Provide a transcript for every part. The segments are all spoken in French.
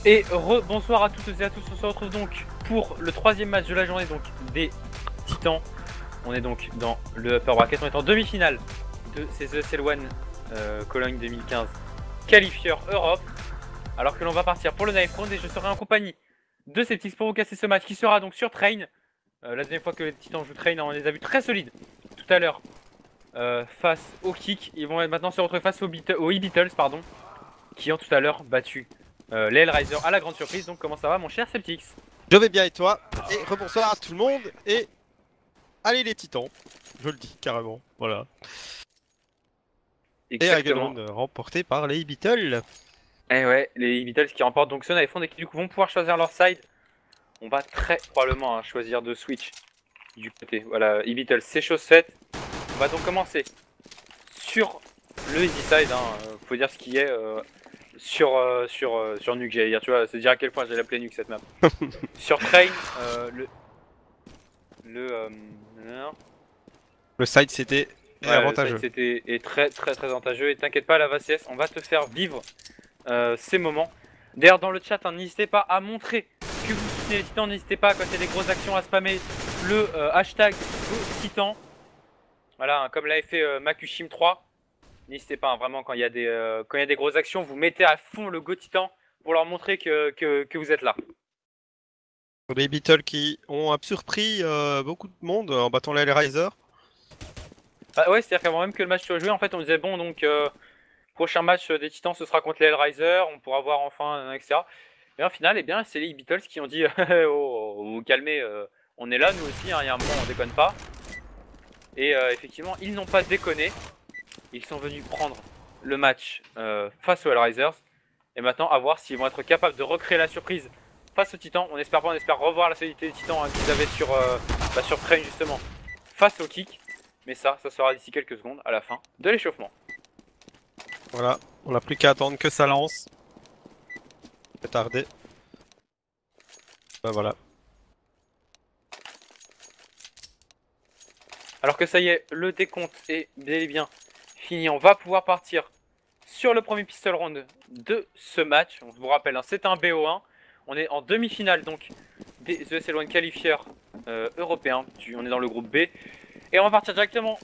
Et bonsoir à toutes et à tous, on se retrouve donc pour le troisième match de la journée donc des Titans. On est donc dans le upper bracket, on est en demi-finale de ces ESL One Cologne 2015 qualifieur Europe. Alors que l'on va partir pour le knife round et je serai en compagnie de Septix pour vous casser ce match qui sera donc sur Train. La deuxième fois que les Titans jouent Train, on les a vus très solides tout à l'heure face au Kick. Ils vont maintenant se retrouver face aux E-Beatles, pardon, qui ont tout à l'heure battu les Hellraiser à la grande surprise. Donc comment ça va mon cher Septix? Je vais bien et toi? Et rebonsoir à tout le monde et allez les Titans, je le dis carrément, voilà. Exactement. Et Hagelund remporté par les Beatles. Et ouais, les Beatles qui remportent donc ce knife round et qui du coup vont pouvoir choisir leur side. On va très probablement choisir de switch du côté. Voilà, E-Beatles c'est chose faite. On va donc commencer sur le easy side, faut dire ce qui est sur Nuke, j'allais dire, tu vois, c'est dire à quel point j'ai appelé Nuke cette map. Sur Train, Le side c'était avantageux. C'était très avantageux et t'inquiète pas la VCS, on va te faire vivre ces moments. D'ailleurs dans le chat, n'hésitez pas à montrer que vous soutenez les Titans, n'hésitez pas quand il y a des grosses actions à spammer le hashtag Titan. Voilà, comme l'avait fait Makushim3. N'hésitez pas, vraiment, quand il y a des grosses actions, vous mettez à fond le Go Titan pour leur montrer que vous êtes là. Les Beatles qui ont surpris beaucoup de monde en battant les Hellraiser. Bah ouais, c'est-à-dire qu'avant même que le match soit joué, en fait, on disait bon, donc prochain match des Titans, ce sera contre les Hellraiser, on pourra voir enfin, etc. Et en final, eh bien, c'est les Beatles qui ont dit oh, vous calmez, on est là, nous aussi, il y a un moment, on déconne pas. Et effectivement, ils n'ont pas déconné. Ils sont venus prendre le match face aux Hellraisers. Et maintenant, à voir s'ils vont être capables de recréer la surprise face aux Titans. On espère pas, on espère revoir la solidité des Titans qu'ils avaient sur Train justement face au Kick. Mais ça sera d'ici quelques secondes à la fin de l'échauffement. Voilà, on n'a plus qu'à attendre que ça lance. C'est tardé. Ben voilà. Alors que ça y est, le décompte est bel et bien fini. On va pouvoir partir sur le premier pistol round de ce match. On vous rappelle, c'est un BO1. On est en demi-finale donc des ESL One qualifieurs européens. On est dans le groupe B. Et on va partir directement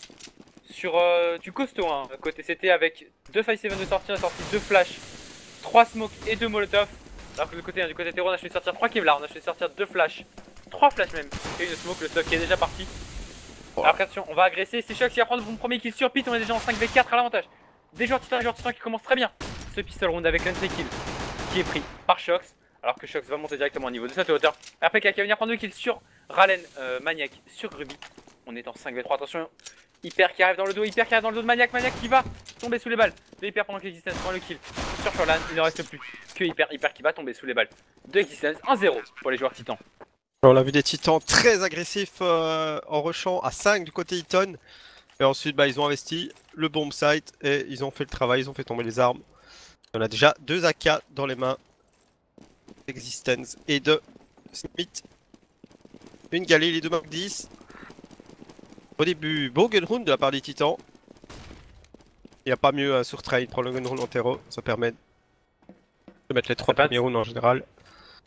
sur du costaud, côté CT avec 2 5-7 de sortie, on a sorti 2 flash, 3 smoke et 2 molotov. Alors que du côté terreau, on a fait sortir 3 kevlar, on a fait sortir 2 flash, 3 flash même, et une smoke, le stock qui est déjà parti. Alors attention, on va agresser, c'est Shox qui va prendre mon premier kill sur Pit, on est déjà en 5v4 à l'avantage. Des joueurs titans qui commencent très bien ce pistol round avec l'entry kill qui est pris par Shox. Alors que Shox va monter directement au niveau de cette hauteur. Après qui va venir prendre 2 kills sur Ralen, Maniac sur Gruby. On est en 5v3, attention. Hyper qui arrive dans le dos, Hyper qui arrive dans le dos de Maniac, Maniac qui va tomber sous les balles de Hyper pendant que l'Existence prend le kill sur Furlan. Il ne reste plus que Hyper qui va tomber sous les balles de Existence. 1-0 pour les joueurs titans. On a vu des Titans très agressifs en rushant à 5 du côté Eton. Et ensuite ils ont investi le bomb site et ils ont fait le travail, ils ont fait tomber les armes. On a déjà 2 AK dans les mains d'Existence et de Smith. Une Galil et 2 Mark 10. Au début, beau gunround de la part des Titans. Il n'y a pas mieux sur Train, prendre le gunround en terreau, ça permet de mettre les 3 premiers rounds en général.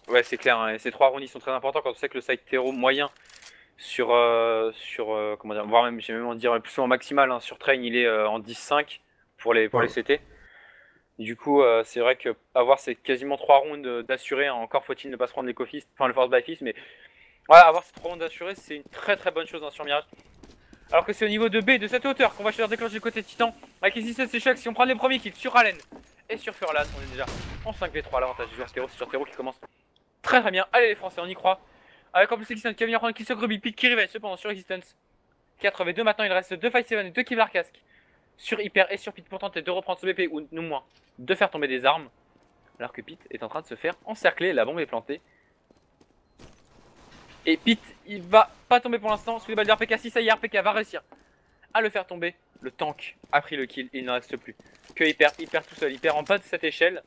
Ouais, c'est clair, ces 3 rounds ils sont très importants quand on sait que le side terreau moyen comment dire, voire même, j'ai même en dire plus ou moins maximal, sur Train il est en 10-5 pour les CT. Du coup, c'est vrai que avoir ces quasiment 3 rounds d'assurés, encore faut-il ne pas se prendre les co-fist, enfin le force by fist, mais voilà, avoir ces 3 rounds d'assurés, c'est une très bonne chose sur Mirage. Alors que c'est au niveau de B, de cette hauteur, qu'on va choisir déclencher du côté Titan. Avec les 16 et Shox, si on prend les premiers kills sur Allen et sur Furlan, on est déjà en 5v3 à l'avantage du joueur terreau. C'est sur terreau qui commence très bien. Allez les Français, on y croit. Avec en plus Existence qui va venir prendre un kill sur Gruby, Pit qui réveille cependant sur Existence. 4v2, maintenant il reste 2 5-7 et 2 Kevlar casque sur Hyper et sur Pit pour tenter de reprendre ce BP ou non moins de faire tomber des armes. Alors que Pit est en train de se faire encercler, la bombe est plantée. Et Pit, il va pas tomber pour l'instant sous les balles de RPK. Si ça y est, RPK va réussir à le faire tomber. Le tank a pris le kill, il n'en reste plus que Hyper tout seul. Hyper en bas de cette échelle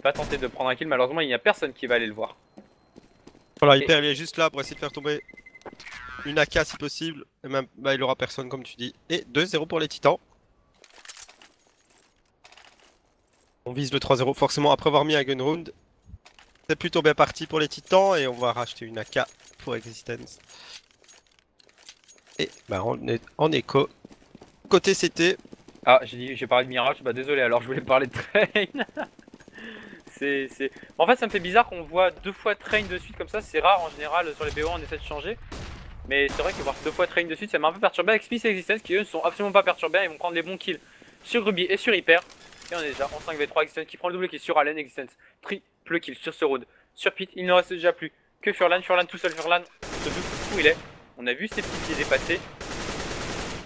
va tenter de prendre un kill, malheureusement il n'y a personne qui va aller le voir. Voilà, Hyper il est juste là pour essayer de faire tomber une AK si possible, et même il aura personne comme tu dis. Et 2-0 pour les Titans. On vise le 3-0 forcément après avoir mis un gun round. C'est plutôt bien parti pour les titans et on va racheter une AK pour Existence. Et bah on est en écho. Côté CT. Ah, j'ai parlé de Mirage, bah désolé, alors je voulais parler de Train. En fait, ça me fait bizarre qu'on voit 2 fois Train de suite comme ça, c'est rare en général sur les BO, on essaie de changer. Mais c'est vrai que voir 2 fois Train de suite, ça m'a un peu perturbé avec Smith et Existence qui eux ne sont absolument pas perturbés, ils vont prendre les bons kills sur Ruby et sur Hyper. Et on est déjà en 5v3, Existence qui prend le double kill sur Allen, Existence triple kill sur ce road. Sur Pit, il ne reste déjà plus que Furlan, Furlan tout seul, Furlan se doute où il est. On a vu ses petits pieds dépasser.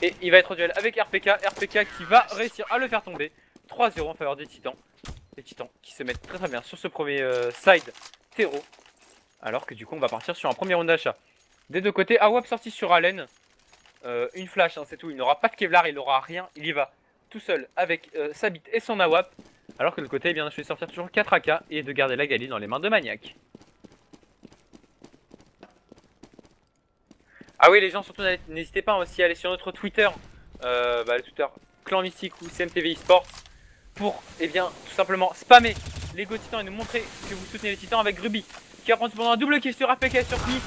Et il va être au duel avec RPK, RPK qui va réussir à le faire tomber. 3-0 en faveur des titans. Les titans qui se mettent très très bien sur ce premier side terreau. Alors que du coup on va partir sur un premier round d'achat. Des deux côtés, Awap sorti sur Allen. Une flash, hein, c'est tout. Il n'aura pas de Kevlar, il n'aura rien. Il y va tout seul avec sa bite et son Awap. Alors que de l'autre côté, eh bien, je vais sortir toujours 4 AK et de garder la Gali dans les mains de Maniac. Ah oui les gens, surtout n'hésitez pas aussi à aller sur notre Twitter. Le Twitter Clan Mystique ou CMTV eSports. Pour bien tout simplement spammer les Go Titans et nous montrer que vous soutenez les Titans avec Gruby. Qui va prendre cependant un double kill sur APK sur Smith.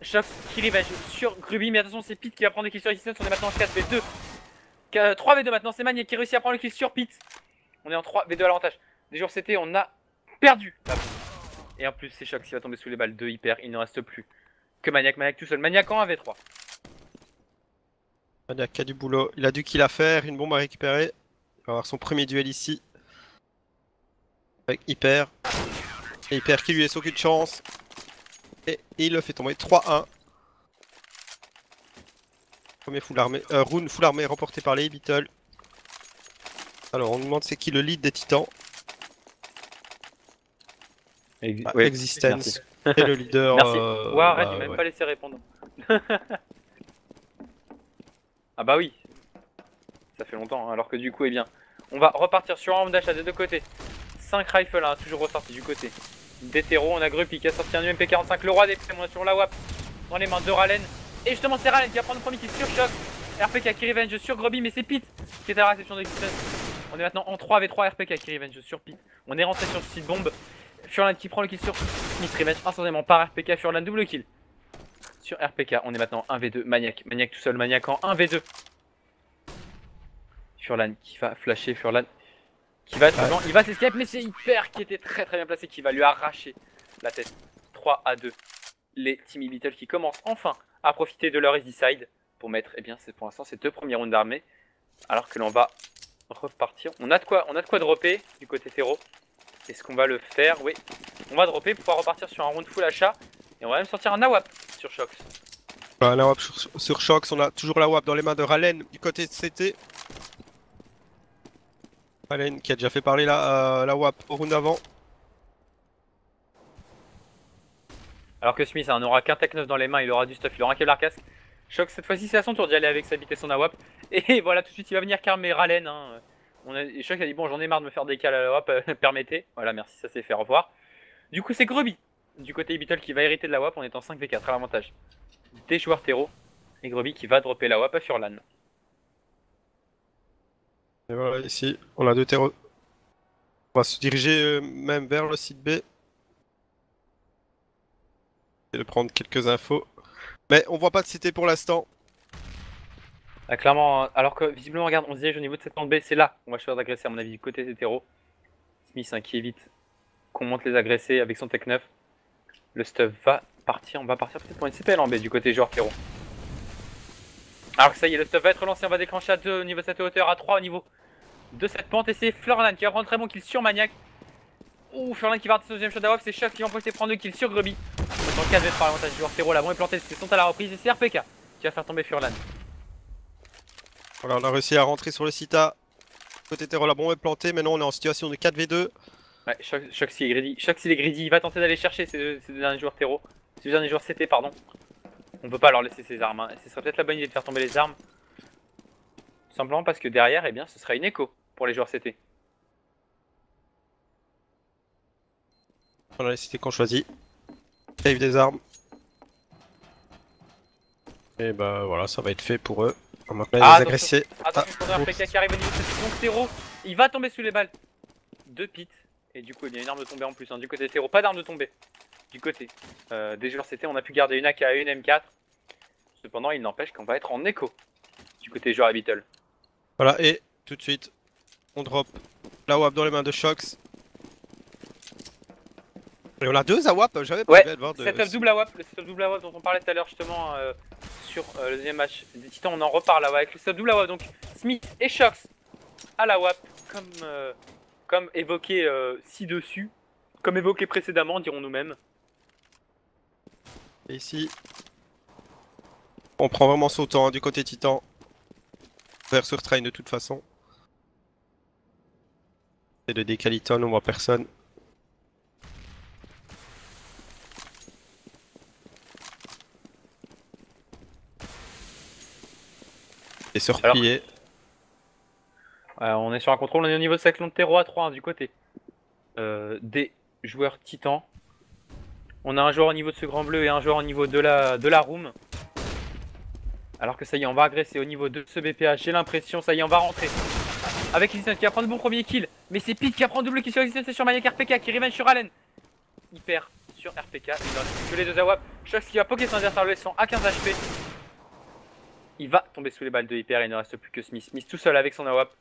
Shox qui revenge sur Gruby, mais attention c'est Pete qui va prendre le kill sur Existence. On est maintenant en 4v2 3v2 maintenant, c'est Maniac qui réussit à prendre le kill sur Pete. On est en 3v2 à l'avantage. Des jours CT, on a perdu la boucle. Et en plus c'est Shox qui va tomber sous les balles de Hyper. Il ne reste plus que Maniac, Maniac tout seul, Maniac en 1v3. Maniac a du boulot, il a du kill à faire, une bombe à récupérer. Il va avoir son premier duel ici. Avec Hyper. Et Hyper qui lui laisse aucune chance. Et il le fait tomber 3-1. Premier full armé, rune full armé remporté par les Beatles. Alors on nous demande c'est qui le lead des titans. Existence est le leader. Merci. Ouais, arrête, il m'a même pas laissé répondre. Ah bah oui. Ça fait longtemps, hein, alors que du coup, on va repartir sur un round d'achat des deux côtés. 5 rifles, hein, toujours ressorti du côté des terreaux. On a Gruppy qui a sorti un UMP45, le roi des prémons sur la WAP dans les mains de Ralen. Et justement, c'est Ralen qui va prendre le premier kill sur Shox. RPK qui revenge sur Grubby, mais c'est Pete qui est à la réception d'Existence. On est maintenant en 3v3, RPK qui revenge sur Pete. On est rentré sur ce site bombe. Furlan qui prend le kill sur Smith, revenge instantanément par RPK. Furlan double kill sur RPK. On est maintenant 1v2, Maniac tout seul, Maniac en 1v2. Furlan qui va flasher, Furlan qui va être devant, il va s'escape, mais c'est Hyper qui était très très bien placé, qui va lui arracher la tête. 3-2. Les Team Beatles qui commencent enfin à profiter de leur easy side pour mettre, pour l'instant, ces 2 premiers rounds d'armée. Alors que l'on va repartir. On a de quoi dropper du côté terreau. Est-ce qu'on va le faire? Oui. On va dropper pour pouvoir repartir sur un round full achat. Et on va même sortir un AWAP sur Shox. Un AWAP sur Shox, on a toujours l'AWAP dans les mains de Ralen du côté de CT. Ralen qui a déjà fait parler la WAP au round avant. Alors que Smith n'aura qu'un tech 9 dans les mains, il aura du stuff, il aura un Kevlar casque. Shox cette fois-ci c'est à son tour d'y aller avec sa bite et son AWAP. Et voilà, tout de suite il va venir calmer Ralen. Hein. Shox a dit bon, j'en ai marre de me faire des calls à la WAP, permettez. Voilà, merci, ça s'est fait, au revoir. Du coup c'est Gruby du côté Beatle qui va hériter de la WAP, on est en 5v4 à l'avantage des joueurs terreau. Et Gruby qui va dropper la WAP à Furlan. Et voilà, ici, on a 2 terreaux. On va se diriger même vers le site B. Et de prendre quelques infos. Mais on voit pas de CT pour l'instant. Ah, clairement, alors que visiblement, regarde, on se dirige au niveau de cette bande B, c'est là qu'on va choisir d'agresser à mon avis du côté des terreaux. Smith qui évite qu'on monte les agresser avec son tech 9. Le stuff va partir, on va partir peut-être pour une CPL en B du côté joueur terreau. Alors que ça y est, le stuff va être lancé, on va déclencher à 2 au niveau de cette hauteur, à 3 au niveau de cette pente. Et c'est Furlan qui va prendre très bon kill sur Maniac. Ouh, Furlan qui va rater son deuxième shot d'AWAP, c'est Shox qui va empoisser prendre le kill sur Gruby. Dans 4v par l'avantage du joueur terreau, la bombe est plantée, c'est sont à la reprise et c'est RPK qui va faire tomber Furlan. Voilà, on a réussi à rentrer sur le site A. Côté terreau, la bombe est plantée, maintenant on est en situation de 4v2. Ouais, Shox il est greedy, il va tenter d'aller chercher ces deux derniers joueurs terreau. Ces deux derniers joueurs CT, pardon. On peut pas leur laisser ses armes, hein. Ce serait peut-être la bonne idée de faire tomber les armes. Tout simplement parce que derrière, ce sera une écho pour les joueurs CT. On a les cités qu'on choisit. Save des armes. Et bah voilà, ça va être fait pour eux. On va maintenant les agresser. Attention, RPK qui arrive au niveau de cette bombe terreau. Il va tomber sous les balles de Pit. Et du coup, il y a une arme de tombée en plus. Hein. Du côté Tero, pas d'arme de tombée. Du côté des joueurs CT, on a pu garder une AK et une M4. Cependant, il n'empêche qu'on va être en écho du côté joueur Habitable. Voilà, et tout de suite, on drop la WAP dans les mains de Shox. Et on a 2 AWAP, j'avais pas Ouais, de voir de... setup double AWAP, le setup double AWAP dont on parlait tout à l'heure justement sur le deuxième match des Titans, on en reparle là avec le setup double AWAP. Donc Smith et Shox à la WAP, comme évoqué ci-dessus, comme évoqué précédemment, dirons nous-mêmes. Et ici, on prend vraiment son temps du côté Titan. Vers sur train de toute façon. C'est de décaliton, on voit personne. Et se replier. On est sur un contrôle, on est au niveau de Cyclone Terreau à 3 hein, du côté des joueurs Titans. On a un joueur au niveau de ce grand bleu et un joueur au niveau de la room. Alors que ça y est, on va agresser au niveau de ce BPH. J'ai l'impression, ça y est, on va rentrer. Avec Existence qui va prendre le bon premier kill. Mais c'est Pete qui va prendre double kill sur Existence et sur Maniac RPK qui revenge sur Allen. Il perd sur RPK. Il ne reste que les deux AWAP. Shox qui va poker son adversaire le laissant à 15 HP. Il va tomber sous les balles de Hyper. Il ne reste plus que Smith. Smith tout seul avec son AWAP.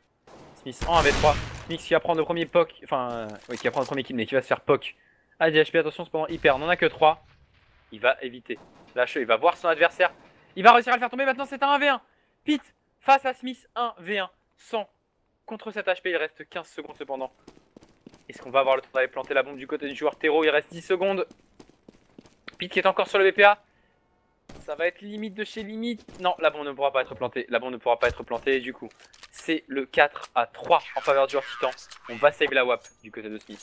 Smith en 1v3. Smith qui va prendre le premier poke. Enfin, oui, qui va prendre le premier kill, mais qui va se faire poke à 10 HP. Attention, cependant, Hyper n'en a que 3. Il va éviter. Lâche, il va voir son adversaire. Il va réussir à le faire tomber. Maintenant, c'est un 1v1. Pete face à Smith. 1v1. 100 contre 7 HP. Il reste 15 secondes cependant. Est-ce qu'on va avoir le temps d'aller planter la bombe du côté du joueur Tero? Il reste 10 secondes. Pete qui est encore sur le BPA. Ça va être limite de chez limite. Non, la bombe ne pourra pas être plantée. La bombe ne pourra pas être plantée. Du coup, c'est le 4-3 en faveur du joueur Titan. On va save la WAP du côté de Smith.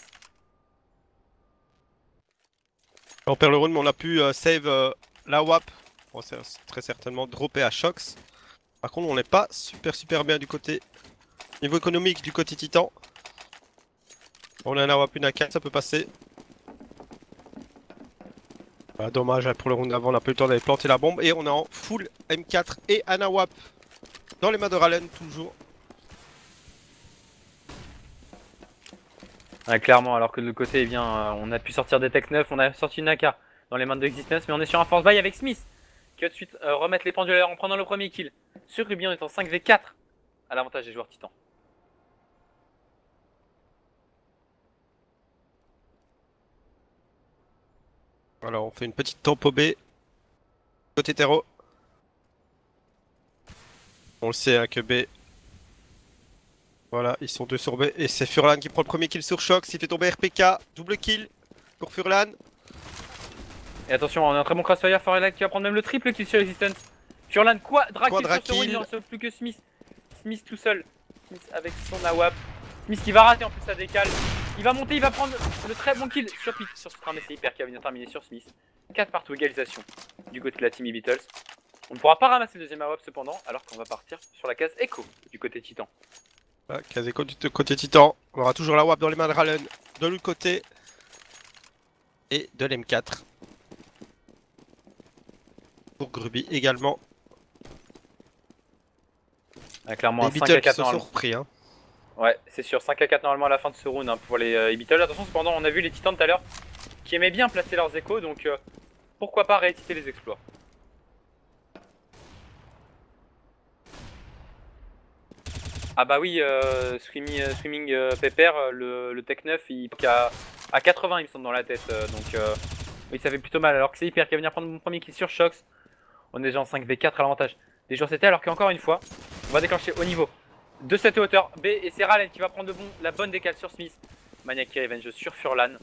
On perd le round, mais on a pu save la WAP. On va très certainement dropper à Shox. Par contre, on n'est pas super bien du côté niveau économique du côté Titan. On a un AWAP, une AK, ça peut passer. Ah, dommage, pour le round d'avant, on n'a pas eu le temps d'aller planter la bombe. Et on est en full M4 et un AWAP dans les mains de Ralen, toujours. Ouais, clairement, alors que de l'autre côté, eh bien, on a pu sortir des Tech 9, on a sorti une AK dans les mains de Existence, mais on est sur un force buy avec Smith qui va tout de suite remettre les pendules à l'heure en prenant le premier kill. Sur Ruby, on est en 5v4 à l'avantage des joueurs Titans. Alors on fait une petite tempo B. Côté Tero. On le sait hein, que B. Voilà, ils sont 2 sur B. Et c'est Furlan qui prend le premier kill sur Shox. Il fait tomber RPK. Double kill pour Furlan. Et attention, on a un très bon crossfire. Furlan qui va prendre même le triple kill sur Existence. Furlan quadra kill. Il n'en sauve plus que Smith. Smith tout seul. Smith avec son AWAP. Smith qui va rater en plus sa décale. Il va monter, il va prendre le très bon kill sur Pete. Sur ce train, mais c'est Hyper qui va venir terminer sur Smith. 4 partout, égalisation du côté de la team Beatles. On ne pourra pas ramasser le deuxième AWAP cependant, alors qu'on va partir sur la case Echo du côté Titan. Ah, case Echo du côté Titan. On aura toujours la WAP dans les mains de Ralen. De l'autre côté. Et de l'M4. Pour Gruby également. Ah, clairement, les 5 à 4 Beatles se sont normalement. repris. Hein. Ouais, c'est sûr, 5 à 4 normalement à la fin de ce round hein, pour les Beatles. Attention, cependant, on a vu les Titans tout à l'heure qui aimaient bien placer leurs échos, donc pourquoi pas rééditer les exploits. Ah bah oui, Swimming Pepper, le Tech 9, il est à 80 il me semble dans la tête, donc oui ça fait plutôt mal, alors que c'est Hyper qui va venir prendre mon premier kill sur Shox. On est déjà en 5v4 à l'avantage des joueurs CT, alors qu'encore une fois, on va déclencher au niveau de cette hauteur B, et c'est Ralen qui va prendre la bonne décale sur Smith. Maniac qui revenge sur Furlan.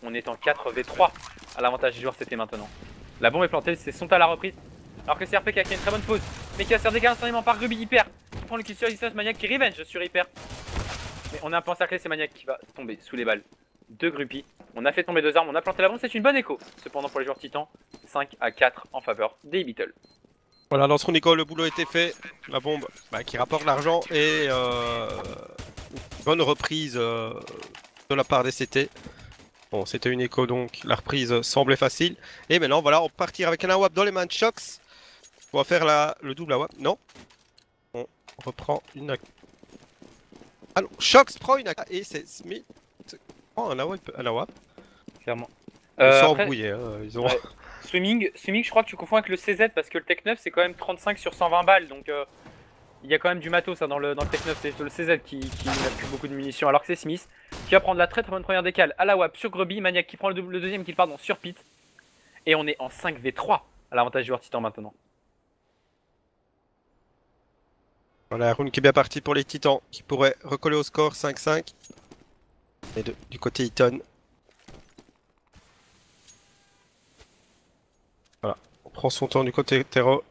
On est en 4v3 à l'avantage des joueurs CT maintenant. La bombe est plantée, c'est son à la reprise, alors que c'est RPK qui a une très bonne pause, mais qui va se faire décaler instantanément par Ruby Hyper. Qui prend le kill sur Existence, Maniac qui revenge sur Hyper. Mais on a un peu encerclé, c'est Maniac qui va tomber sous les balles de Grumpy. On a fait tomber 2 armes, on a planté la bombe, c'est une bonne écho. Cependant pour les joueurs Titans, 5 à 4 en faveur des Beatles. Voilà, dans son école, le boulot a été fait. La bombe qui rapporte l'argent et bonne reprise de la part des CT. Bon, c'était une écho donc la reprise semblait facile. Et maintenant, voilà, on va partir avec un AWAP dans les mains de Shox. On va faire le double AWAP. Non. On reprend une. Ah non, Shox prend une AK et c'est Smith. Oh, un AWP. Clairement. Ils sont Après, embrouillés, hein. Ils ont... ouais. Swimming, je crois que tu confonds avec le CZ parce que le Tech 9 c'est quand même 35 sur 120 balles donc il y a quand même du matos ça, dans le Tech 9, c'est le CZ qui n'a plus beaucoup de munitions alors que c'est Smith qui va prendre la très bonne première décale à la WAP sur Grubby, Maniac qui prend le deuxième kill pardon sur Pete et on est en 5v3 à l'avantage joueur Titan maintenant. Voilà, la rune qui est bien partie pour les Titans qui pourrait recoller au score 5-5. Et du côté Eton. Voilà, on prend son temps du côté Terro.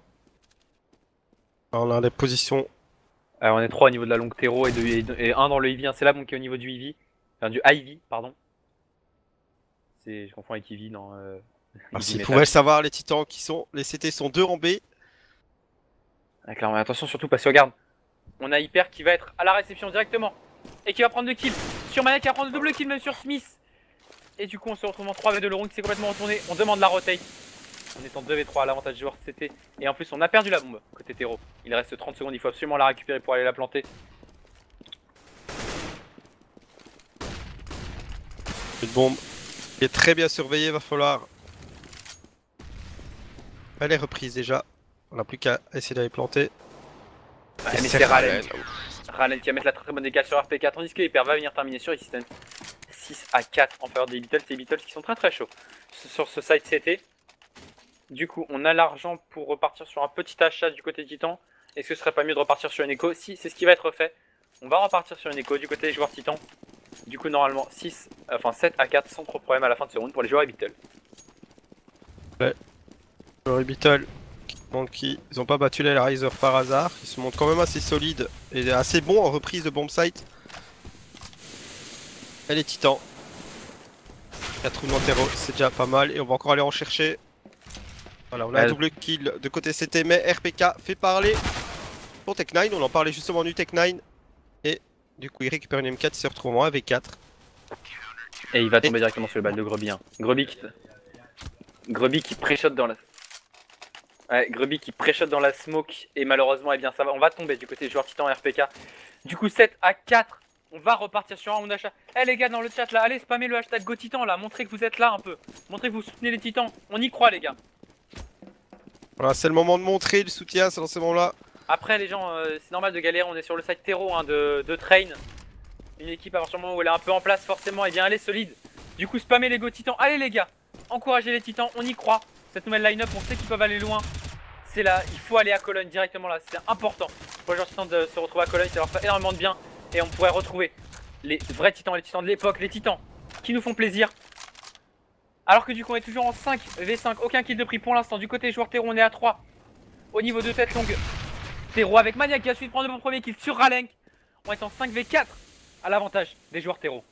Alors, on a des positions. Alors on est 3 au niveau de la longue terreau et 1 dans le Ivy, c'est là bon qui est au niveau du Ivy, enfin du Ivy pardon. Je confonds avec Ivy dans S'ils pouvaient le savoir, les Titans qui sont. Les CT sont 2 en B. Ah, clairement, attention surtout parce que regarde, on a Hyper qui va être à la réception directement et qui va prendre 2 kills sur Maniac qui va prendre 2 kills même sur Smith. Et du coup on se retrouve en 3v2, le round qui s'est complètement retourné, on demande la rotate. On est en 2v3 à l'avantage joueur CT et en plus on a perdu la bombe côté terreau. Il reste 30 secondes, il faut absolument la récupérer pour aller la planter. Une bombe qui est très bien surveillée, va falloir. Elle est reprise déjà. On n'a plus qu'à essayer d'aller planter. Ouais, mais c'est Ralen. Ralen qui va mettre la très bonne décale sur RPK tandis que Hyper va venir terminer sur Resistance. 6-4 en faveur des Beatles, les Beatles qui sont très chauds sur ce side CT. Du coup on a l'argent pour repartir sur un petit achat du côté Titan. Est-ce que ce serait pas mieux de repartir sur une écho? Si, c'est ce qui va être fait. On va repartir sur une écho du côté des joueurs Titan. Du coup normalement 7-4 sans trop de problème à la fin de ce round pour les joueurs Beatles. Ouais. Les joueurs Beatles ils n'ont pas battu les Riser par hasard. Ils se montrent quand même assez solides et assez bons en reprise de bomb site. Et les Titans. 4 trous de terreau, c'est déjà pas mal. Et on va encore aller en chercher. Voilà, on a un double kill de côté CT, mais RPK fait parler pour Tech9. On en parlait justement du Tech9. Et du coup, il récupère une M4, il se retrouve en 1v4. Et il va tomber directement sur le balle de Grubby. Hein. Grubby qui pré-shot dans la... Ouais, Grubby qui pré-shot dans la smoke. Et malheureusement, eh bien, ça va. On va tomber du côté des joueurs Titan RPK. Du coup, 7-4. On va repartir sur un round d'achat. Eh les gars dans le chat là, allez spammez le hashtag GoTitan là. Montrez que vous êtes là un peu. Montrez que vous soutenez les Titans. On y croit les gars. Voilà, c'est le moment de montrer le soutien, c'est dans ce moment-là. Après les gens, c'est normal de galérer, on est sur le site terreau hein, de Train. Une équipe à partir du moment où elle est un peu en place forcément, et bien elle est solide. Du coup spammez les Go Titans, allez les gars, encouragez les Titans, on y croit. Cette nouvelle line-up, on sait qu'ils peuvent aller loin. C'est là, il faut aller à Cologne directement là, c'est important. Pour les joueurs Titans de se retrouver à Cologne, ça leur fait énormément de bien. Et on pourrait retrouver les vrais Titans, les Titans de l'époque, les Titans qui nous font plaisir. Alors que du coup on est toujours en 5v5, aucun kill de prix pour l'instant. Du côté joueur terreau on est à 3. Au niveau de tête longue, terreau avec Maniac qui a su prendre le premier kill sur Ralenk. On est en 5v4 à l'avantage des joueurs terreau.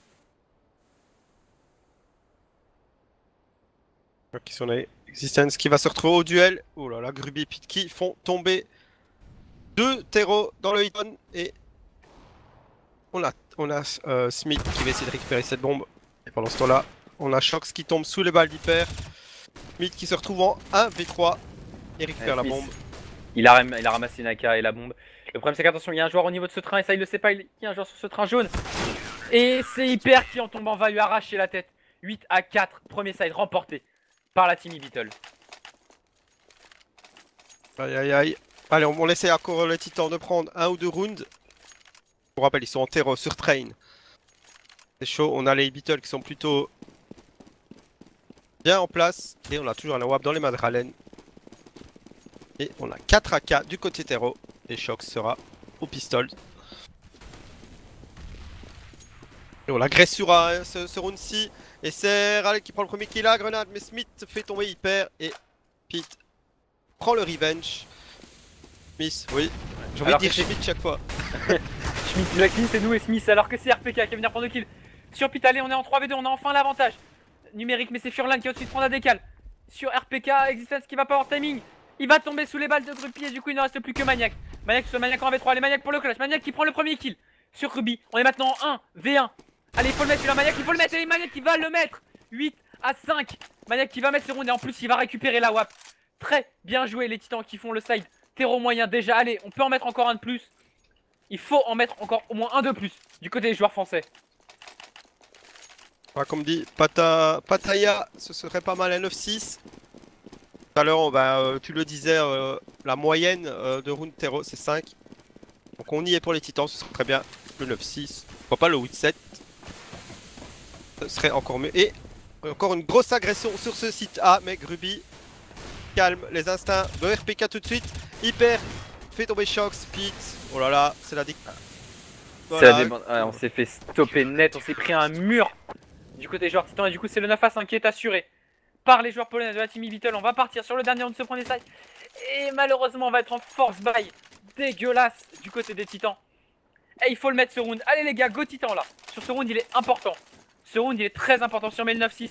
Qui sont les Existence qui va se retrouver au duel. Oh là là, Grubby et Pete qui font tomber 2 terreaux dans le hit-on. Et on a Smith qui va essayer de récupérer cette bombe. Et pendant ce temps-là, on a Shox qui tombe sous les balles d'hyper. Smith qui se retrouve en 1v3 et récupère la bombe. Il a ramassé Naka et la bombe. Le problème c'est qu'attention, il y a un joueur au niveau de ce train et ça il le sait pas, il y a un joueur sur ce train jaune. Et c'est Hyper qui en tombant va lui arracher la tête. 8-4, premier side remporté par la team Beatle. Aïe aïe aïe. Allez, on laisse encore le Titan de prendre 1 ou 2 rounds. Je vous rappelle, ils sont en terreau sur Train. C'est chaud, on a les Beatles qui sont plutôt bien en place. Et on a toujours un WAP dans les mains de Ralen. Et on a 4 AK du côté terreau. Et Shox sera au pistol. Et on l'agresse sur ce round-ci. Et c'est Ralen qui prend le premier kill à grenade. Mais Smith fait tomber Hyper. Et Pete prend le revenge. Smith, oui. J'ai envie de dire Smith chaque fois. Schmitt, la clean c'est nous et Smith alors que c'est RPK qui va venir prendre le kill. Sur Pete, allez on est en 3v2, on a enfin l'avantage numérique mais c'est Furlan qui va ensuite prendre la décale. Sur RPK, Existence qui va pas avoir timing. Il va tomber sous les balles de Grubby et du coup il ne reste plus que Maniac. Maniac sur Maniac en V3, allez Maniac pour le clutch. Maniac qui prend le premier kill sur Grubby. On est maintenant en 1v1. Allez il faut le mettre, celui-là Maniac, il faut le mettre et Maniac qui va le mettre. 8-5. Maniac qui va mettre ce round et en plus il va récupérer la WAP. Très bien joué les Titans qui font le side. Terreau moyen déjà, allez on peut en mettre encore un de plus. Il faut en mettre encore au moins un de plus du côté des joueurs français. Comme dit, Pattaya, ce serait pas mal à 9-6. Tout à l'heure, tu le disais, la moyenne de Runeterra c'est 5. Donc on y est pour les titans, ce serait très bien le 9-6. Pourquoi pas le 8-7. Ce serait encore mieux. Et encore une grosse agression sur ce site A, mais Gruby calme les instincts de RPK tout de suite. Hyper fait tomber Shock, Speed. Oh là là, c'est la Voilà. Ouais, on s'est fait stopper net, on s'est pris un mur du côté des joueurs titans et du coup c'est le 9 à 5 qui est assuré par les joueurs polonais de la team Ibittle. On va partir sur le dernier round de ce premier side et malheureusement on va être en force buy dégueulasse du côté des titans. Et il faut le mettre ce round. Allez les gars, go titan là. Sur ce round il est important. Ce round il est très important. Si on met le 9-6,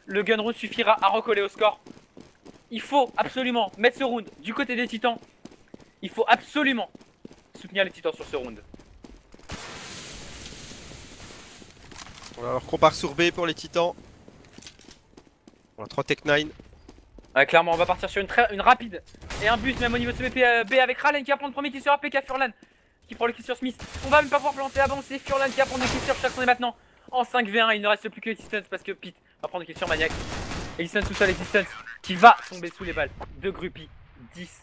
le gun round suffira à recoller au score. Il faut absolument mettre ce round du côté des titans. Il faut absolument soutenir les titans sur ce round. Alors qu'on part sur B pour les titans. On a 3 Tech 9. Ouais, clairement, on va partir sur une rapide et un boost même au niveau de ce B avec Ralen qui va prendre le premier kill sur APK, Furlan qui prend le kill sur Smith. On va même pas pouvoir planter avant, c'est Furlan qui va prendre le kill sur Chuck. On est maintenant en 5v1. Il ne reste plus que Existence parce que Pete va prendre le kill sur Maniac. Existence tout seul, Existence qui va tomber sous les balles de Gruppy. 10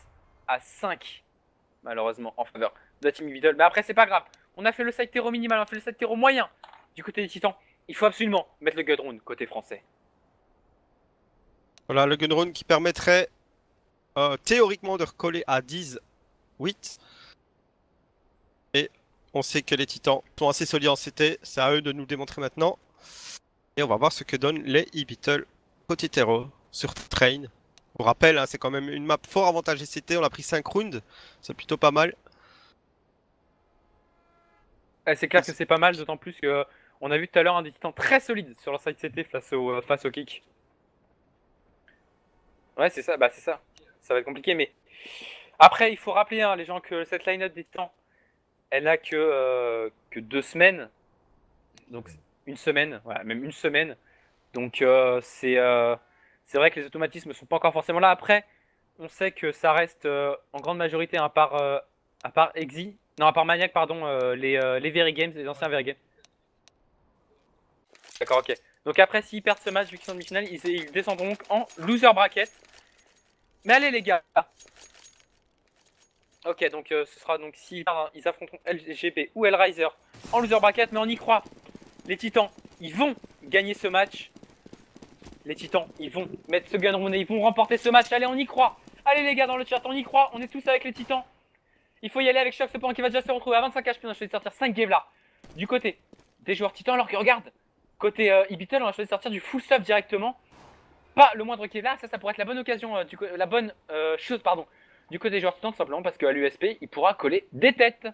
à 5 malheureusement en faveur de la team Ibittle. Mais après c'est pas grave, on a fait le side terreau minimal, on a fait le side terreau moyen du côté des titans. Il faut absolument mettre le gun round côté français. Voilà le gun round qui permettrait théoriquement de recoller à 10-8. Et on sait que les titans sont assez solides en CT, c'est à eux de nous démontrer maintenant. Et on va voir ce que donnent les Ibittle côté terreau sur Train. Pour rappel, hein, c'est quand même une map fort avantagée CT, on a pris 5 rounds, c'est plutôt pas mal. C'est clair que c'est pas mal, d'autant plus que on a vu tout à l'heure un des titans très solide sur leur side CT face au kick. Ouais, c'est ça, c'est ça. Ça va être compliqué, mais après, il faut rappeler, hein, les gens, que cette line-up des titans, elle a que 2 semaines. Donc, une semaine, voilà, même une semaine. Donc, c'est vrai que les automatismes ne sont pas encore forcément là. Après, on sait que ça reste en grande majorité, à part Exi, non, à part Maniac, pardon, les Very Games, les anciens Very Games. D'accord, ok. Donc après, s'ils perdent ce match, vu qu'ils sont en demi-finale, ils descendront donc en loser bracket. Mais allez les gars. Ok, donc ce sera donc si ils affronteront LGP ou Hellraiser en loser bracket, mais on y croit. Les titans, ils vont gagner ce match. Les titans, ils vont mettre ce gun round et ils vont remporter ce match. Allez, on y croit. Allez les gars dans le chat, on y croit. On est tous avec les titans. Il faut y aller avec Shock cependant qui va déjà se retrouver à 25 HP. On a choisi de sortir 5 games là. Du côté des joueurs titans, alors que regarde, côté Ibittle, on a choisi de sortir du full stuff directement. Pas le moindre qui est là, ça pourrait être la bonne occasion, la bonne chose, pardon, du côté des joueurs titans, tout simplement parce qu'à l'USP, il pourra coller des têtes.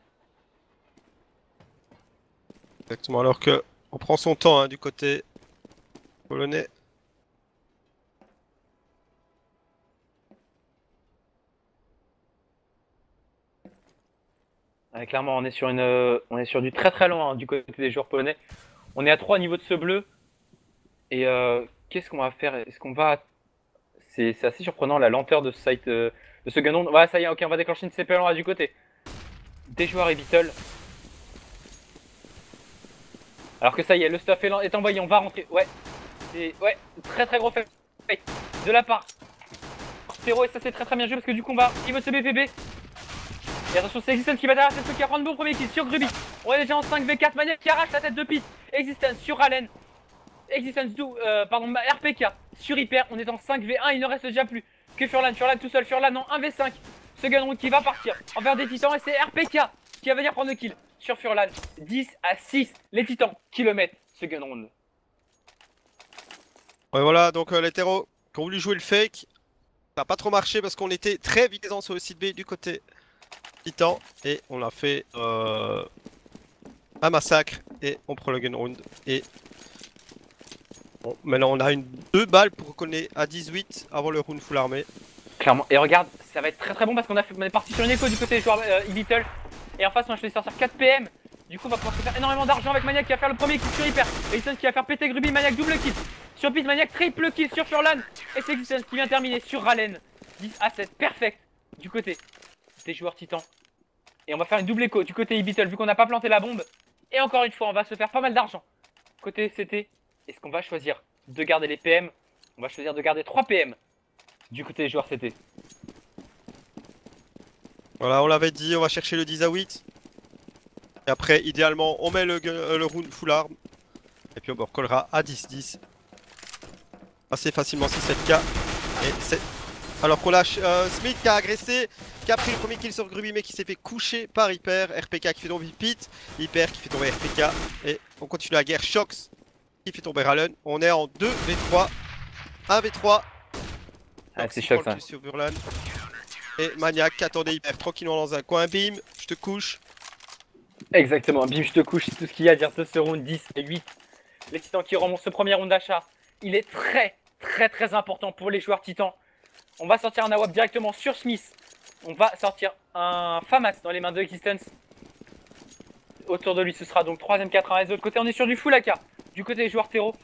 Exactement, alors que on prend son temps hein, du côté polonais. Ouais, clairement, on est sur du très très loin hein, du côté des joueurs polonais. On est à 3 niveaux de ce bleu. Et qu'est-ce qu'on va faire? Est-ce qu'on va... C'est assez surprenant la lenteur de ce site, de ce gun round. Voilà, ça y est, ok, on va déclencher une CPL là du côté des joueurs Ibittle. Alors que ça y est, le stuff est envoyé, on va rentrer. Ouais, c'est très très gros fait de la part Zero, et ça c'est très très bien joué parce que du coup on va niveau de ce BPB. Et attention, c'est Existence qui va derrière, c'est ce qui va prendre bon premier kill sur Gruby. On est déjà en 5v4, Maniac qui arrache la tête de Pete. Existence sur Allen. Existence pardon, RPK sur Hyper. On est en 5v1, il ne reste déjà plus que Furlan tout seul, Furlan en 1v5. Ce gun round qui va partir envers des titans et c'est RPK qui va venir prendre le kill sur Furlan. 10 à 6, les titans qui le mettent, ce gun round. Ouais voilà, donc les terreaux qui ont voulu jouer le fake, ça n'a pas trop marché parce qu'on était très vigilants sur le site B du côté titan et on a fait un massacre et on prend le gun round et bon, maintenant on a 2 balles pour qu'on ait à 18 avant le round full armé. Clairement, et regarde, ça va être très très bon parce qu'on est parti sur une écho du côté des joueurs Ibittle. Et en face on a choisi de sortir 4 PM. Du coup on va pouvoir se faire énormément d'argent avec Maniac qui va faire le premier kill sur Hyper. Existence qui va faire péter Gruby, Maniac double kill sur Pete, Maniac triple kill sur Furlan. Et c'est Existence qui vient terminer sur Ralen. 10 à 7, perfect du côté des joueurs titans. Et on va faire une double écho du côté Ibital vu qu'on n'a pas planté la bombe. Et encore une fois, on va se faire pas mal d'argent. Côté CT, est-ce qu'on va choisir de garder les PM? On va choisir de garder 3 PM du côté des joueurs CT. Voilà, on l'avait dit, on va chercher le 10 à 8. Et après, idéalement, on met le round full arm. Et puis on recollera à 10-10. Assez facilement 6-7K. Et c'est... Alors qu'on lâche Smith qui a agressé, qui a pris le premier kill sur Gruby mais qui s'est fait coucher par Hyper. RPK qui fait tomber Pete, Hyper qui fait tomber RPK. Et on continue la guerre. Shox qui fait tomber Rallen. On est en 2v3. 1v3. Ah, c'est Shox hein. Sur Burlan. Et Maniac qui attendait Hyper tranquillement dans un coin. Bim, je te couche. Exactement, bim, je te couche, c'est tout ce qu'il y a à dire de ce round 10 et 8. Les titans qui remontent ce premier round d'achat, il est très important pour les joueurs titans. On va sortir un AWP directement sur Smith. On va sortir un FAMAS dans les mains de Existence. Autour de lui, ce sera donc 3ème 4 et de l'autre côté, on est sur du full AK. Du côté des joueurs terreau,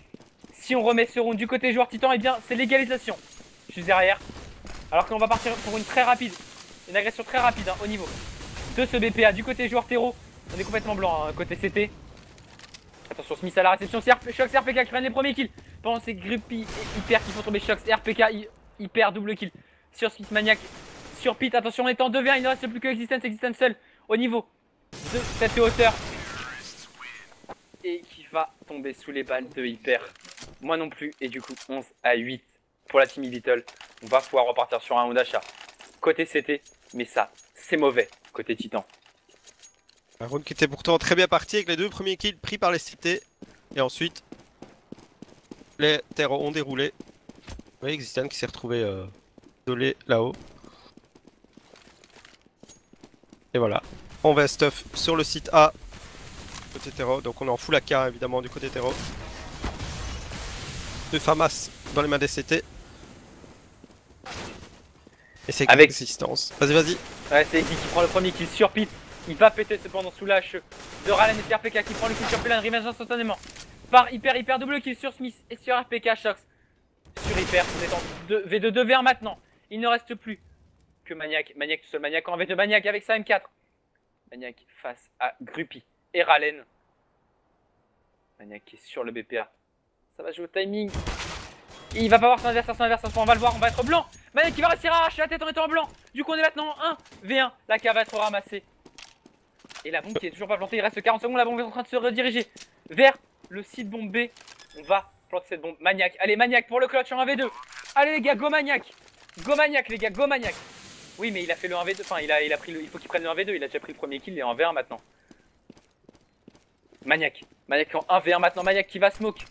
si on remet ce round du côté des joueurs titans, et bien c'est l'égalisation. Juste derrière. Alors qu'on va partir pour une agression très rapide hein, au niveau de ce BPA. Du côté des joueurs terreau, on est complètement blanc hein, côté CT. Attention, Smith à la réception, Shox et RPK qui prennent les premiers kills. Pendant ces Grumpy et Hyper qui font tomber Shox et RPK, Hyper double kill sur Smith Maniac, sur Pete. Attention, on est en 2v1, il ne reste plus que Existence seul au niveau de cette hauteur. Et qui va tomber sous les balles de Hyper. Moi non plus, et du coup 11 à 8 pour la team Ibital. On va pouvoir repartir sur un round d'achat côté CT, mais ça, c'est mauvais côté Titan. Un round qui était pourtant très bien parti avec les 2 premiers kills pris par les CT. Et ensuite, les terreaux ont déroulé. Oui, Existence qui s'est retrouvé isolé là-haut. Et voilà, on va stuff sur le site A, côté terreau. Donc on est en full AK évidemment du côté terreau. 2 FAMAS dans les mains des CT. Et c'est avec Existence. Vas-y. Ouais, c'est Exi qui prend le premier kill sur Pete. Il va péter cependant sous l'âge de Rallen et RPK qui prend le kill sur Pelan, revenge instantanément par Hyper double kill sur Smith et sur RPK. Shox sur Hyper, on est en V2 2v1 maintenant. Il ne reste plus que Maniac tout seul, Maniac en V2, Maniac avec sa M4. Maniac face à Grumpy et Rallen. Maniac qui est sur le BPA. Ça va jouer au timing. Il va pas voir son adversaire, on va le voir, on va être blanc. Maniac qui va réussir à arracher la tête en étant en blanc. Du coup on est maintenant en 1v1, la cave va être ramassée. Et la bombe qui est toujours pas plantée, il reste 40 secondes, la bombe est en train de se rediriger vers le site bombe B. On va planter cette bombe. Maniac, allez Maniac pour le clutch en 1v2. Allez les gars, go Maniac. Go Maniac les gars, go Maniac. Oui mais il a fait le 1v2, enfin il il faut qu'il prenne le 1v2, il a déjà pris le premier kill, il est en V1 maintenant. Maniac en 1v1 maintenant, Maniac qui va smoke.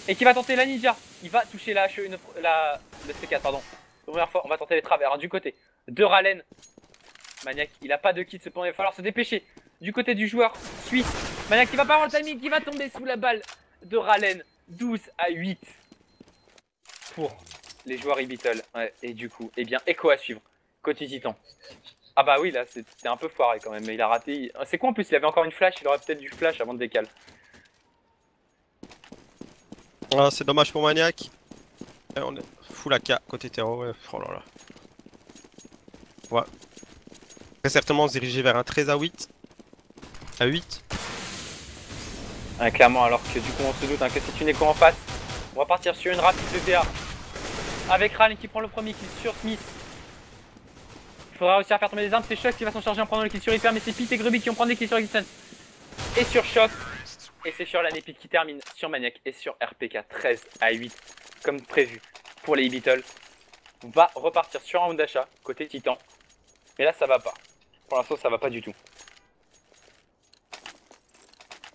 Et qui va tenter la ninja. Il va toucher le C4 pardon. La première fois, on va tenter les travers hein, du côté de Rallen. Maniac, il a pas de kit cependant, il va falloir se dépêcher. Du côté du joueur suisse, Maniac qui va pas avoir le timing, qui va tomber sous la balle de Rallen. 12 à 8 pour les joueurs Ibital. Ouais, et du coup, eh bien, écho à suivre côté Titan. Ah bah oui, là, c'était un peu foiré quand même, mais il a raté. C'est quoi en plus, il avait encore une flash, il aurait peut-être du flash avant de décaler. Ah, c'est dommage pour Maniac. Et on est full AK côté terreau, ouais. Oh là là. Ouais. Très certainement se diriger vers un 13 à 8. À 8. Ouais, clairement, alors que du coup on se doute hein, que c'est une écho en face. On va partir sur une rapide PPA. Avec Rallen qui prend le premier kill sur Smith. Il faudra réussir à faire tomber les armes, c'est Shox qui va s'en charger en prenant le kill sur Hyper, mais c'est Pete et Gruby qui vont prendre les kills sur Existence. Et sur Shox. Et c'est sur l'année Pete qui termine sur Maniac et sur RPK 13 à 8 comme prévu pour les Ibital. On va repartir sur un round d'achat côté Titan. Mais là ça va pas. Pour l'instant ça va pas du tout.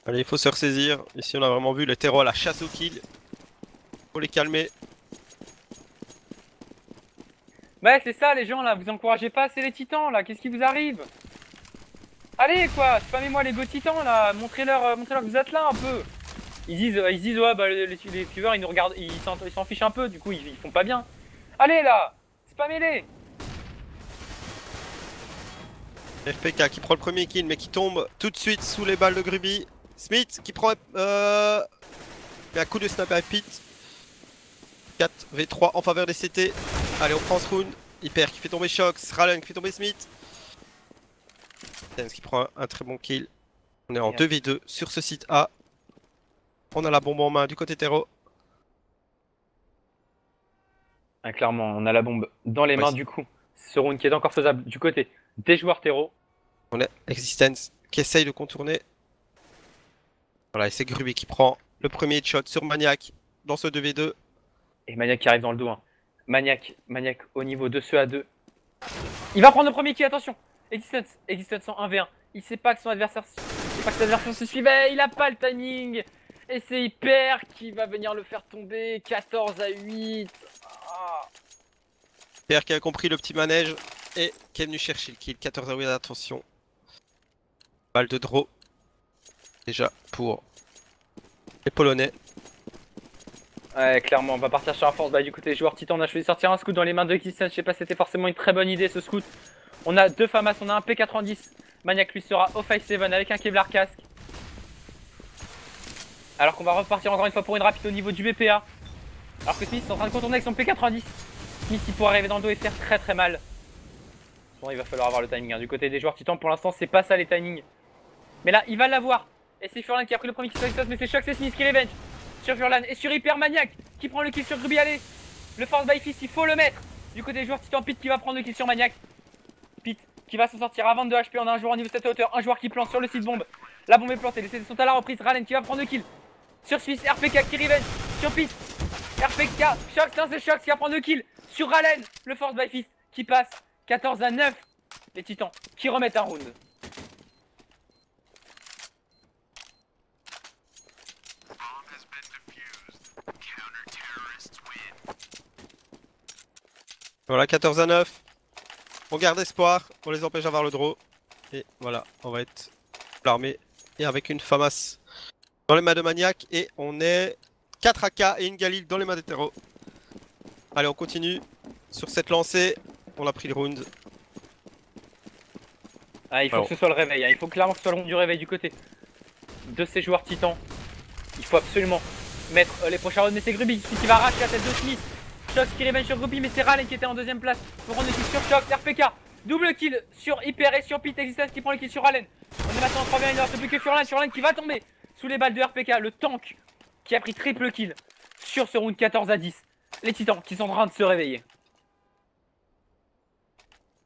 Allez, il faut se ressaisir. Ici on a vraiment vu le terreau à la chasse au kill. Faut les calmer. Ouais c'est ça les gens là, vous encouragez pas assez les titans là, qu'est-ce qui vous arrive? Allez quoi, spammez-moi les beaux titans là, montrez-leur que vous êtes là un peu. Ils disent ouais bah les viewers ils nous regardent, ils s'en fichent un peu, du coup ils font pas bien. Allez là, spammez-les. RPK qui prend le premier kill mais qui tombe tout de suite sous les balles de Gruby. Smith qui prend mais un coup de sniper à Pete. 4v3 en faveur des CT. Allez on prend ce round. Hyper qui fait tomber Shox, Rallen qui fait tomber Smith. Tenz qui prend un très bon kill. On est en 2v2 sur ce site A. On a la bombe en main du côté terreau. Ah, clairement, on a la bombe dans les mains du coup. Ce round qui est encore faisable du côté des joueurs terreau. On a Existence qui essaye de contourner. Voilà, et c'est Gruby qui prend le premier headshot sur Maniac dans ce 2v2. Et Maniac qui arrive dans le dos. Hein. Maniac au niveau de ce A2. Il va prendre le premier kill, attention. Existence en 1v1. Il sait pas que son adversaire se suivait. Il a pas le timing. Et c'est Hyper qui va venir le faire tomber. 14-8. Ah. Hyper qui a compris le petit manège et qui est venu chercher le kill. 14-8, attention. Balle de draw. Déjà pour les Polonais. Ouais, clairement, on va partir sur un force buy du côté des joueurs Titan. On a choisi de sortir un scout dans les mains de Existence. Je sais pas si c'était forcément une très bonne idée ce scout. On a deux FAMAS, on a un P90. Maniac lui sera au 5-7 avec un Kevlar casque. Alors qu'on va repartir encore une fois pour une rapide au niveau du BPA. Alors que Smith est en train de contourner avec son P90. Smith il pourra arriver dans le dos et faire très mal. Bon, il va falloir avoir le timing. Hein. Du côté des joueurs Titan, pour l'instant, c'est pas ça les timings. Mais là, il va l'avoir. Et c'est Furlan qui a pris le premier kill sur Exos, mais c'est Shox et Smith qui revenge sur Furlan et sur Hyper Maniac qui prend le kill sur Gruby. Allez, le force by fist, il faut le mettre. Du côté des joueurs Titan, Pete qui va prendre le kill sur Maniac. Pete qui va s'en sortir à 22 HP. On a un joueur au niveau de cette hauteur, un joueur qui plante sur le site bombe. La bombe est plantée, les CD sont à la reprise. Ralen qui va prendre le kill sur Smith, RPK qui revenge sur Pete. RPK, Shox, c'est Shox qui va prendre le kill sur Ralen. Le force by fist qui passe 14-9. Les Titans qui remettent un round. Voilà, 14-9. On garde espoir, on les empêche d'avoir le draw. Et voilà, on va être l'armée et avec une FAMAS dans les mains de Maniac. Et on est 4 AK et une Galil dans les mains des terreaux. Allez, on continue sur cette lancée. On a pris le round. Ah, il faut que ce soit le réveil, hein. Il faut clairement que ce soit le round du réveil du côté de ces joueurs Titans. Il faut absolument mettre les prochains rounds. Mais c'est Gruby qui va arracher la tête de Smith. Shox qui revient sur Gruby, mais c'est Ralen qui était en deuxième place pour prendre le kill sur Shox. RPK, double kill sur Hyper et sur Pete. Existence qui prend le kill sur Ralen. On est maintenant en 3v1, il ne reste plus que Furlan qui va tomber sous les balles de RPK. Le tank qui a pris triple kill sur ce round 14-10. Les Titans qui sont en train de se réveiller.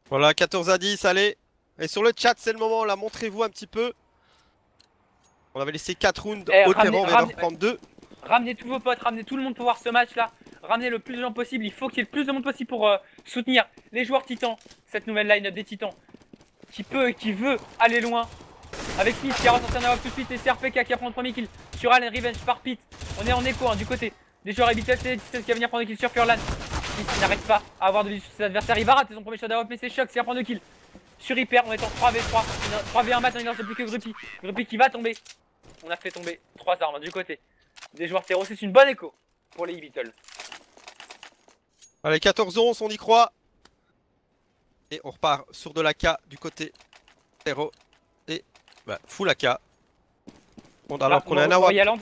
Voilà, 14-10, allez. Et sur le chat, c'est le moment, là, montrez-vous un petit peu. On avait laissé 4 rounds au terrain, on vient d'en reprendre 2. Ramenez tous vos potes, ramenez tout le monde pour voir ce match là. Ramenez le plus de gens possible, il faut qu'il y ait le plus de monde possible pour soutenir les joueurs Titans. Cette nouvelle line-up des Titans qui peut et qui veut aller loin. Avec Smith qui a ressorti un AWP tout de suite et CRPK qui a pris le premier kill sur Allen Revenge par Pete. On est en écho hein, du côté des joueurs habituels, c'est Distance qui va venir prendre le kill sur Furlan. Il n'arrête pas à avoir de vie sur ses adversaires, il va rater son premier shot d'AWP mais c'est Shox qui va prendre le kill. Sur Hyper, on est en 3v3, 3v1 maintenant, il ne reste plus que Gruby. Gruby qui va tomber. On a fait tomber 3 armes du côté des joueurs terreau, c'est une bonne écho pour les Beatles. Allez, 14-11, on y croit. Et on repart sur de l'AK du côté terreau. Et bah, full AK. Bon, alors qu'on a un Morialand,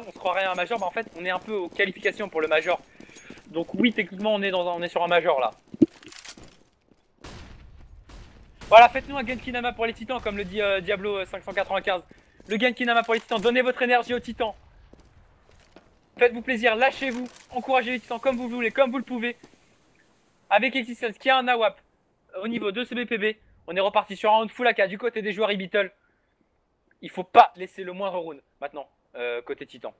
on se croirait à un major, mais en fait on est un peu aux qualifications pour le major. Donc oui, techniquement on est sur un major là. Voilà, faites-nous un Genkinama pour les Titans, comme le dit Diablo 595. Le Genkinama pour les Titans, donnez votre énergie aux Titans. Faites-vous plaisir, lâchez-vous, encouragez les Titans comme vous voulez, comme vous le pouvez. Avec Existence qui a un AWP au niveau de ce BPB, on est reparti sur un round full AK du côté des joueurs e-Beatle. Il faut pas laisser le moindre round maintenant, côté Titan.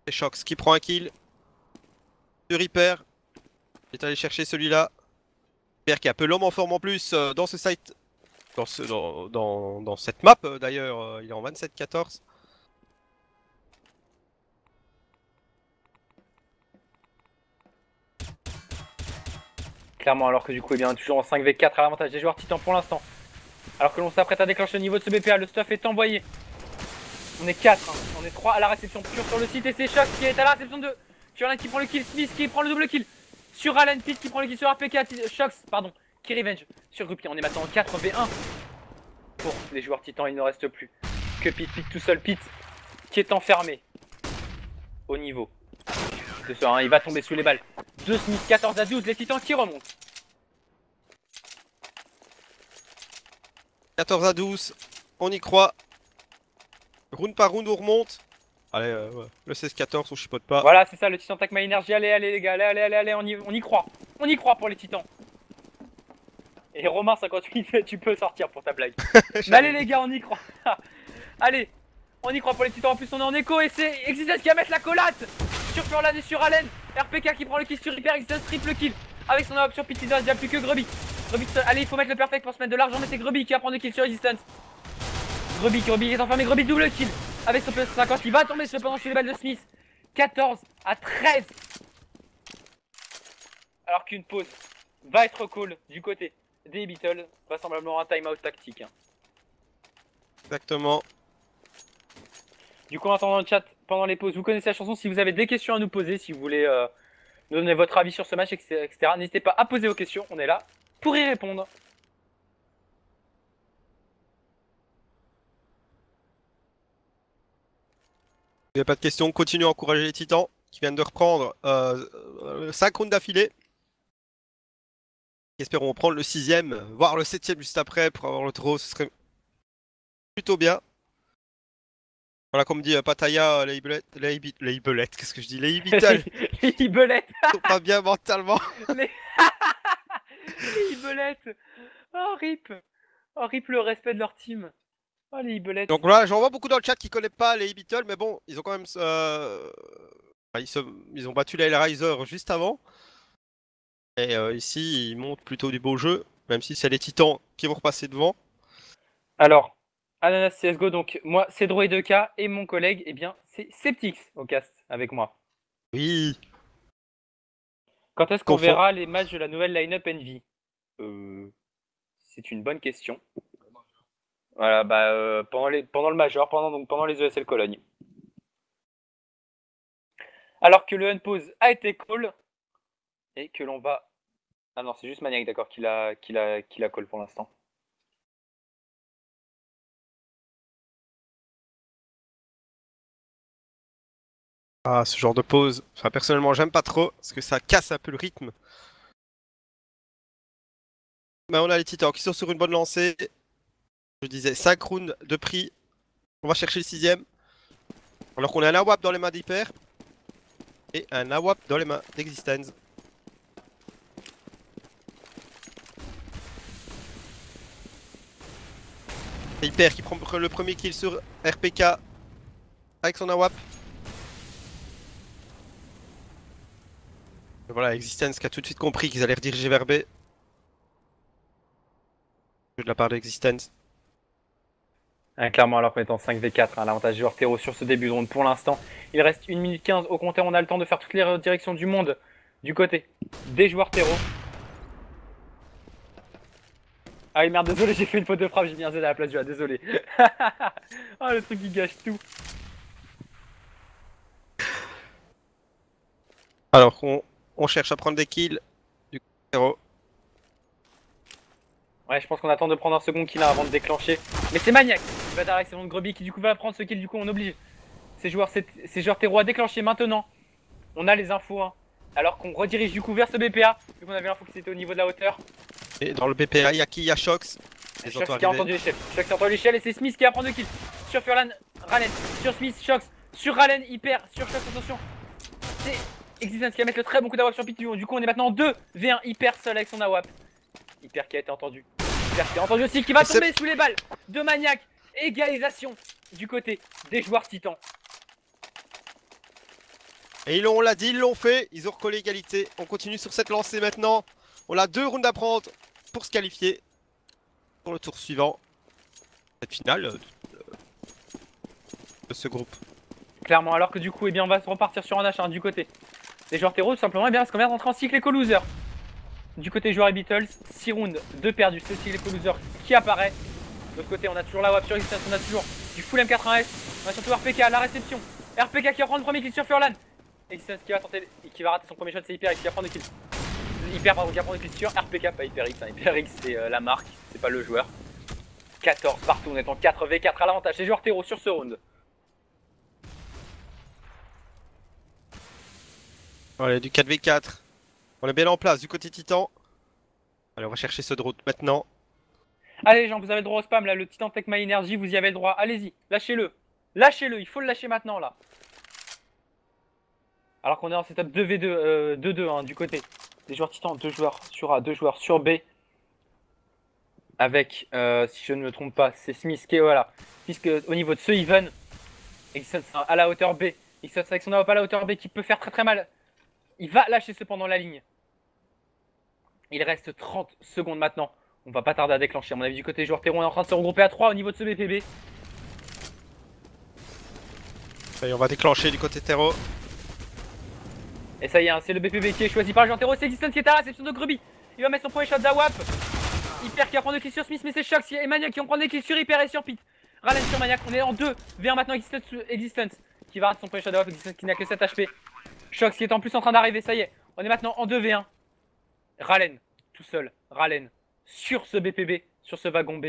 C'est Shox qui prend un kill. De Reaper. Il est allé chercher celui-là. Reaper qui est un peu l'homme en forme en plus dans ce site. Dans cette map d'ailleurs. Il est en 27-14. Clairement, alors que du coup, eh bien, toujours en 5v4 à l'avantage des joueurs Titans pour l'instant. Alors que l'on s'apprête à déclencher le niveau de ce BPA, le stuff est envoyé. On est 4, hein. On est 3 à la réception pure sur le site et c'est Shox qui est à la réception de Furlan qui prend le kill, Smith qui prend le double kill sur Allen, Pete qui prend le kill sur RPK, Shox, pardon, qui revenge sur Gruby. On est maintenant en 4v1 pour les joueurs Titans, il ne reste plus que Pete tout seul, Pete qui est enfermé au niveau ce soir, hein, il va tomber sous les balles. 2 Smith, 14 à 12, les titans qui remontent. 14 à 12, on y croit. Round par round, on remonte. Allez, ouais. Le 16-14, on chipote pas. Voilà, c'est ça, le titan attaque ma énergie. Allez, allez, les gars, allez, on y croit. On y croit pour les titans. Et Romain, 58, tu peux sortir pour ta blague. Mais allez, les gars, on y croit. Allez, on y croit pour les titans. En plus, on est en écho et c'est Existence qui va mettre la collate sur Furlan et sur Allen. RPK qui prend le kill sur Hyper. Existence triple kill avec son option Pit Leader. Il n'y a plus que Grubby. Allez, il faut mettre le perfect pour se mettre de l'argent. Mais c'est Grubby qui va prendre le kill sur Existence. Grubby est enfermé. Grubby double kill avec son PS50. Il va tomber cependant sur les balles de Smith. 14 à 13. Alors qu'une pause va être call du côté des Beatles, vraisemblablement un timeout tactique. Exactement. Du coup, en attendant le chat, pendant les pauses, vous connaissez la chanson. Si vous avez des questions à nous poser, si vous voulez nous donner votre avis sur ce match, etc., n'hésitez pas à poser vos questions. On est là pour y répondre. Il n'y a pas de questions, continue à encourager les titans qui viennent de reprendre 5 rounds d'affilée. Espérons prendre le 6ème, voire le 7ème juste après pour avoir le draw, ce serait plutôt bien. Voilà, comme dit Pattaya, les Ibelettes, qu'est-ce que je dis? Les Beatles Les Ibelettes. sont pas bien mentalement. Les Ibelettes. Oh rip. Oh rip le respect de leur team. Oh les Ibelettes. Donc voilà, j'en vois beaucoup dans le chat qui connaissent pas les Beatles, mais bon, ils ont quand même... ils ont battu les Riser juste avant. Et ici, ils montrent plutôt du beau jeu, même si c'est les titans qui vont repasser devant. Alors, Ananas CSGO, donc moi, c'est Droid2K et mon collègue, eh bien, c'est Septix au cast avec moi. Oui. Quand est-ce qu'on verra les matchs de la nouvelle line-up Envy? C'est une bonne question. Voilà, bah, pendant le Major, pendant les ESL Cologne. Alors que le Unpause a été call et que l'on va... Ah non, c'est juste Maniac, d'accord, qui la call pour l'instant. Ah, ce genre de pause, enfin, personnellement, j'aime pas trop, parce que ça casse un peu le rythme. Mais on a les titans qui sont sur une bonne lancée. Je disais 5 rounds de prix. On va chercher le 6ème. Alors qu'on a un AWAP dans les mains d'Hyper. Et un AWAP dans les mains d'Existence. Hyper qui prend le premier kill sur RPK avec son AWAP. Et voilà, Existence qui a tout de suite compris qu'ils allaient rediriger vers B. De la part d'Existence. Clairement, alors qu'on est en 5v4, l'avantage joueur terreau sur ce début de round pour l'instant. Il reste 1 minute 15 au compteur, on a le temps de faire toutes les directions du monde du côté des joueurs terreau. Ah oui, merde, désolé, j'ai fait une faute de frappe, j'ai mis un Z à la place du A, désolé. Oh, le truc qui gâche tout. Alors on cherche à prendre des kills du terreau. Ouais, je pense qu'on attend de prendre un second kill avant de déclencher. Mais c'est Maniac qui va derrière c'est de Grubby qui du coup va prendre ce kill, du coup on oblige ces joueurs terreau à déclencher maintenant. On a les infos, hein. Alors qu'on redirige du coup vers ce BPA, vu qu'on avait l'info qui était au niveau de la hauteur. Et dans le BPA, il y a qui? Il y a Shox. Shox qui a entendu l'échelle. Shox a entendu l'échelle et c'est Smith qui va prendre le kill. Sur Furlan, Ralen, sur Smith, Shox, sur Ralen, Hyper, sur Shox, attention. C'est Existence qui va mettre le très bon coup d'AWAP sur Pit. Du coup on est maintenant en 2v1, Hyper seul avec son AWAP. Hyper qui a été entendu. Hyper qui a entendu aussi, qui va tomber sous les balles de Maniac. Égalisation du côté des joueurs titans. Et on l'a dit, ils l'ont fait, ils ont recollé égalité. On continue sur cette lancée maintenant. On a 2 rounds à prendre pour se qualifier pour le tour suivant. Cette finale de ce groupe. Clairement, alors que du coup, eh bien, on va se repartir sur un H1 du côté des joueurs terreau, tout simplement, eh bien, parce qu'on vient d'entrer en cycle éco-loser. Du côté joueurs et Beatles, 6 rounds, 2 perdus, c'est le cycle éco-loser qui apparaît. De l'autre côté, on a toujours la WAP sur Existence, on a toujours du full M80S, on a surtout RPK à la réception. RPK qui va prendre le premier kill sur Furlan. Existence qui va tenter, qui va rater son premier shot, c'est Hyper X qui va prendre le kill. Hyper, pardon, qui va prendre le kill sur RPK, pas Hyper X, hein. Hyper X c'est la marque, c'est pas le joueur. 14 partout, on est en 4v4 à l'avantage des joueurs terreau sur ce round. Allez, du 4v4. On est bien en place du côté Titan. Allez, on va chercher ce drone maintenant. Allez les gens, vous avez le droit au spam là, le Titan Tech My Energy, vous y avez le droit. Allez-y, lâchez-le. Lâchez-le, il faut le lâcher maintenant là. Alors qu'on est en setup 2v2, 2-2 hein, du côté des joueurs Titan, 2 joueurs sur A, 2 joueurs sur B. Avec, si je ne me trompe pas, c'est Smith qui est voilà. Puisque au niveau de ce even, Exxon à la hauteur B. Exxon avec son AWP à la hauteur B qui peut faire très très mal. Il va lâcher cependant la ligne. Il reste 30 secondes maintenant. On va pas tarder à déclencher. À mon avis, du côté joueur Terron, on est en train de se regrouper à 3 au niveau de ce BPB. Allez, on va déclencher du côté Terreau. Et ça y est, hein, c'est le BPB qui est choisi par le joueur Terreau. C'est Existence qui est à la réception de Grubby. Il va mettre son premier shot d'AWAP. Hyper qui va prendre le kill sur Smith, mais c'est Shox et Maniac qui vont prendre les kills sur Hyper et sur Pete. Ralen sur Maniac, on est en 2v1 maintenant. Existence qui va rater son premier shot d'AWAP. Existence qui n'a que 7 HP. Shox qui est en plus en train d'arriver, ça y est. On est maintenant en 2v1. Ralen, tout seul. Ralen sur ce BPB, sur ce wagon B.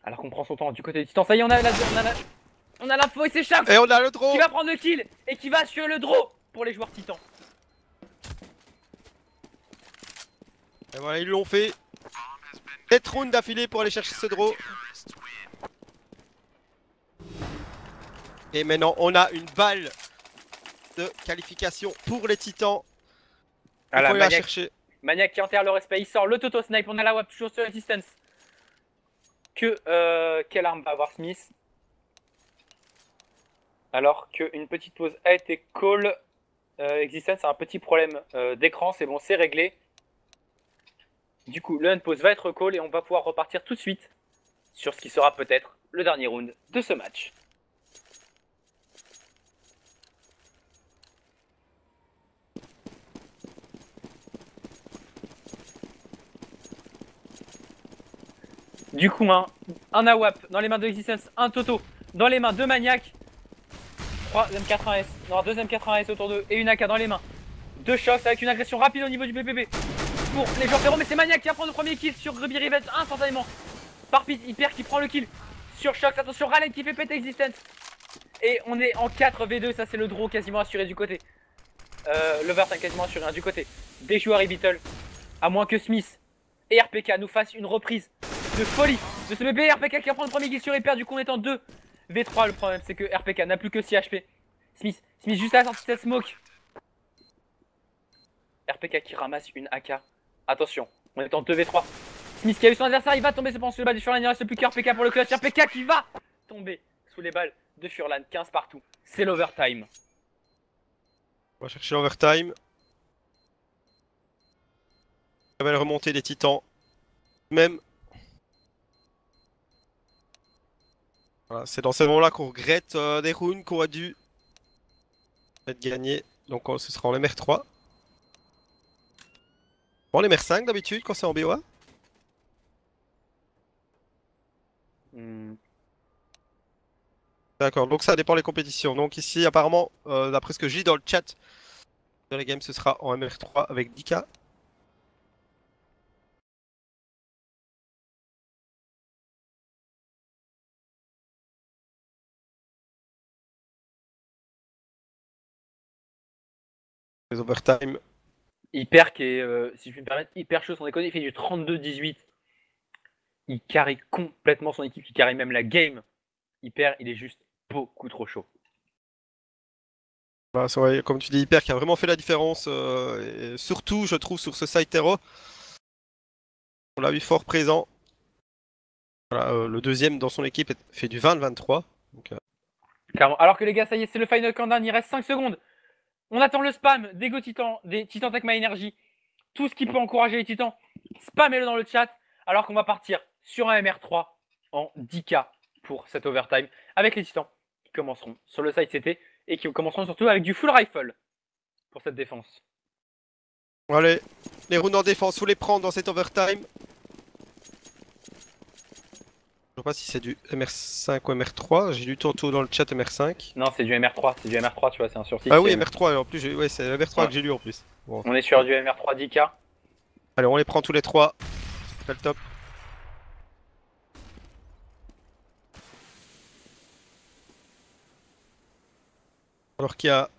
Alors qu'on prend son temps du côté des Titans. Ça y est, on a l'info et c'est Shox Et on a le drone qui va prendre le kill et qui va assurer le draw pour les joueurs Titans. Et voilà, ils l'ont fait. 7 rounds d'affilée pour aller chercher ce draw. Et maintenant, on a une balle de qualification pour les Titans. Il faut la chercher. Maniac qui enterre le respect, il sort le Toto Snipe, on a la WAP toujours sur Resistance. Quelle arme va avoir Smith? Alors qu'une petite pause a été call. Existence a un petit problème d'écran, c'est bon, c'est réglé. Du coup, le unpause va être call et on va pouvoir repartir tout de suite sur ce qui sera peut-être le dernier round de ce match. Du coup, un AWAP dans les mains de Existence, un Toto dans les mains de Maniac. 3 M80S, non, 2 M80S autour d'eux et une AK dans les mains. 2 Shox avec une agression rapide au niveau du BPB pour les joueurs Ferro, mais c'est Maniac qui va prendre le premier kill sur Grubby Revenge instantanément. Par Pete, Hyper qui prend le kill sur Shox, attention Ralen qui fait péter Existence. Et on est en 4v2, ça c'est le draw quasiment assuré du côté. L'overtime quasiment assuré hein, du côté des joueurs Ibital. À moins que Smith et RPK nous fassent une reprise de folie de ce bébé. RPK qui va prendre le premier kill sur Hyper, du coup on est en 2v3. Le problème c'est que RPK n'a plus que 6 HP. Smith juste à la sortie de cette smoke. RPK qui ramasse une AK. Attention, on est en 2v3. Smith qui a eu son adversaire, il va tomber cependant sur le bas de Furlan. Il ne reste plus que RPK pour le clutch. RPK qui va tomber sous les balles de Furlan. 15 partout. C'est l'overtime. On va chercher l'overtime. La belle remontée des Titans. Même. Voilà, c'est dans ces moments-là qu'on regrette des rounds qu'on a dû être gagnés. Donc ce sera en MR3. Bon, les MR5 d'habitude quand c'est en BOA. D'accord, donc ça dépend des compétitions. Donc ici, apparemment, d'après ce que j'ai dans le chat de la game, ce sera en MR3 avec 10K. Les overtime. Hyper qui est, si je puis me permettre, hyper chaud. Sans déconner, il fait du 32-18. Il carry complètement son équipe, il carry même la game. Hyper, il est juste beaucoup trop chaud. Bah, c'est vrai, comme tu dis, Hyper qui a vraiment fait la différence. Et surtout, je trouve, sur ce side terreau. On l'a vu fort présent. Voilà, le deuxième dans son équipe fait du 20-23. Donc, Clairement. Alors que les gars, ça y est, c'est le final countdown, il reste 5 secondes. On attend le spam des Go Titans, des Titans Tech My Energy. Tout ce qui peut encourager les Titans, spammez-le dans le chat. Alors qu'on va partir sur un MR3 en 10K pour cet overtime. Avec les Titans qui commenceront sur le side CT et qui commenceront surtout avec du full rifle pour cette défense. allez, les rounds en défense, faut les prendre dans cet overtime. Je sais pas si c'est du MR5 ou MR3, j'ai lu tantôt dans le chat MR5. Non, c'est du MR3, tu vois, c'est un sur 6. Ah oui, MR3, en plus, ouais, c'est MR3 que j'ai lu en plus. Bon. On est sur du MR3 10K. Allez, on les prend tous les trois. C'est le top. Alors qu'il y a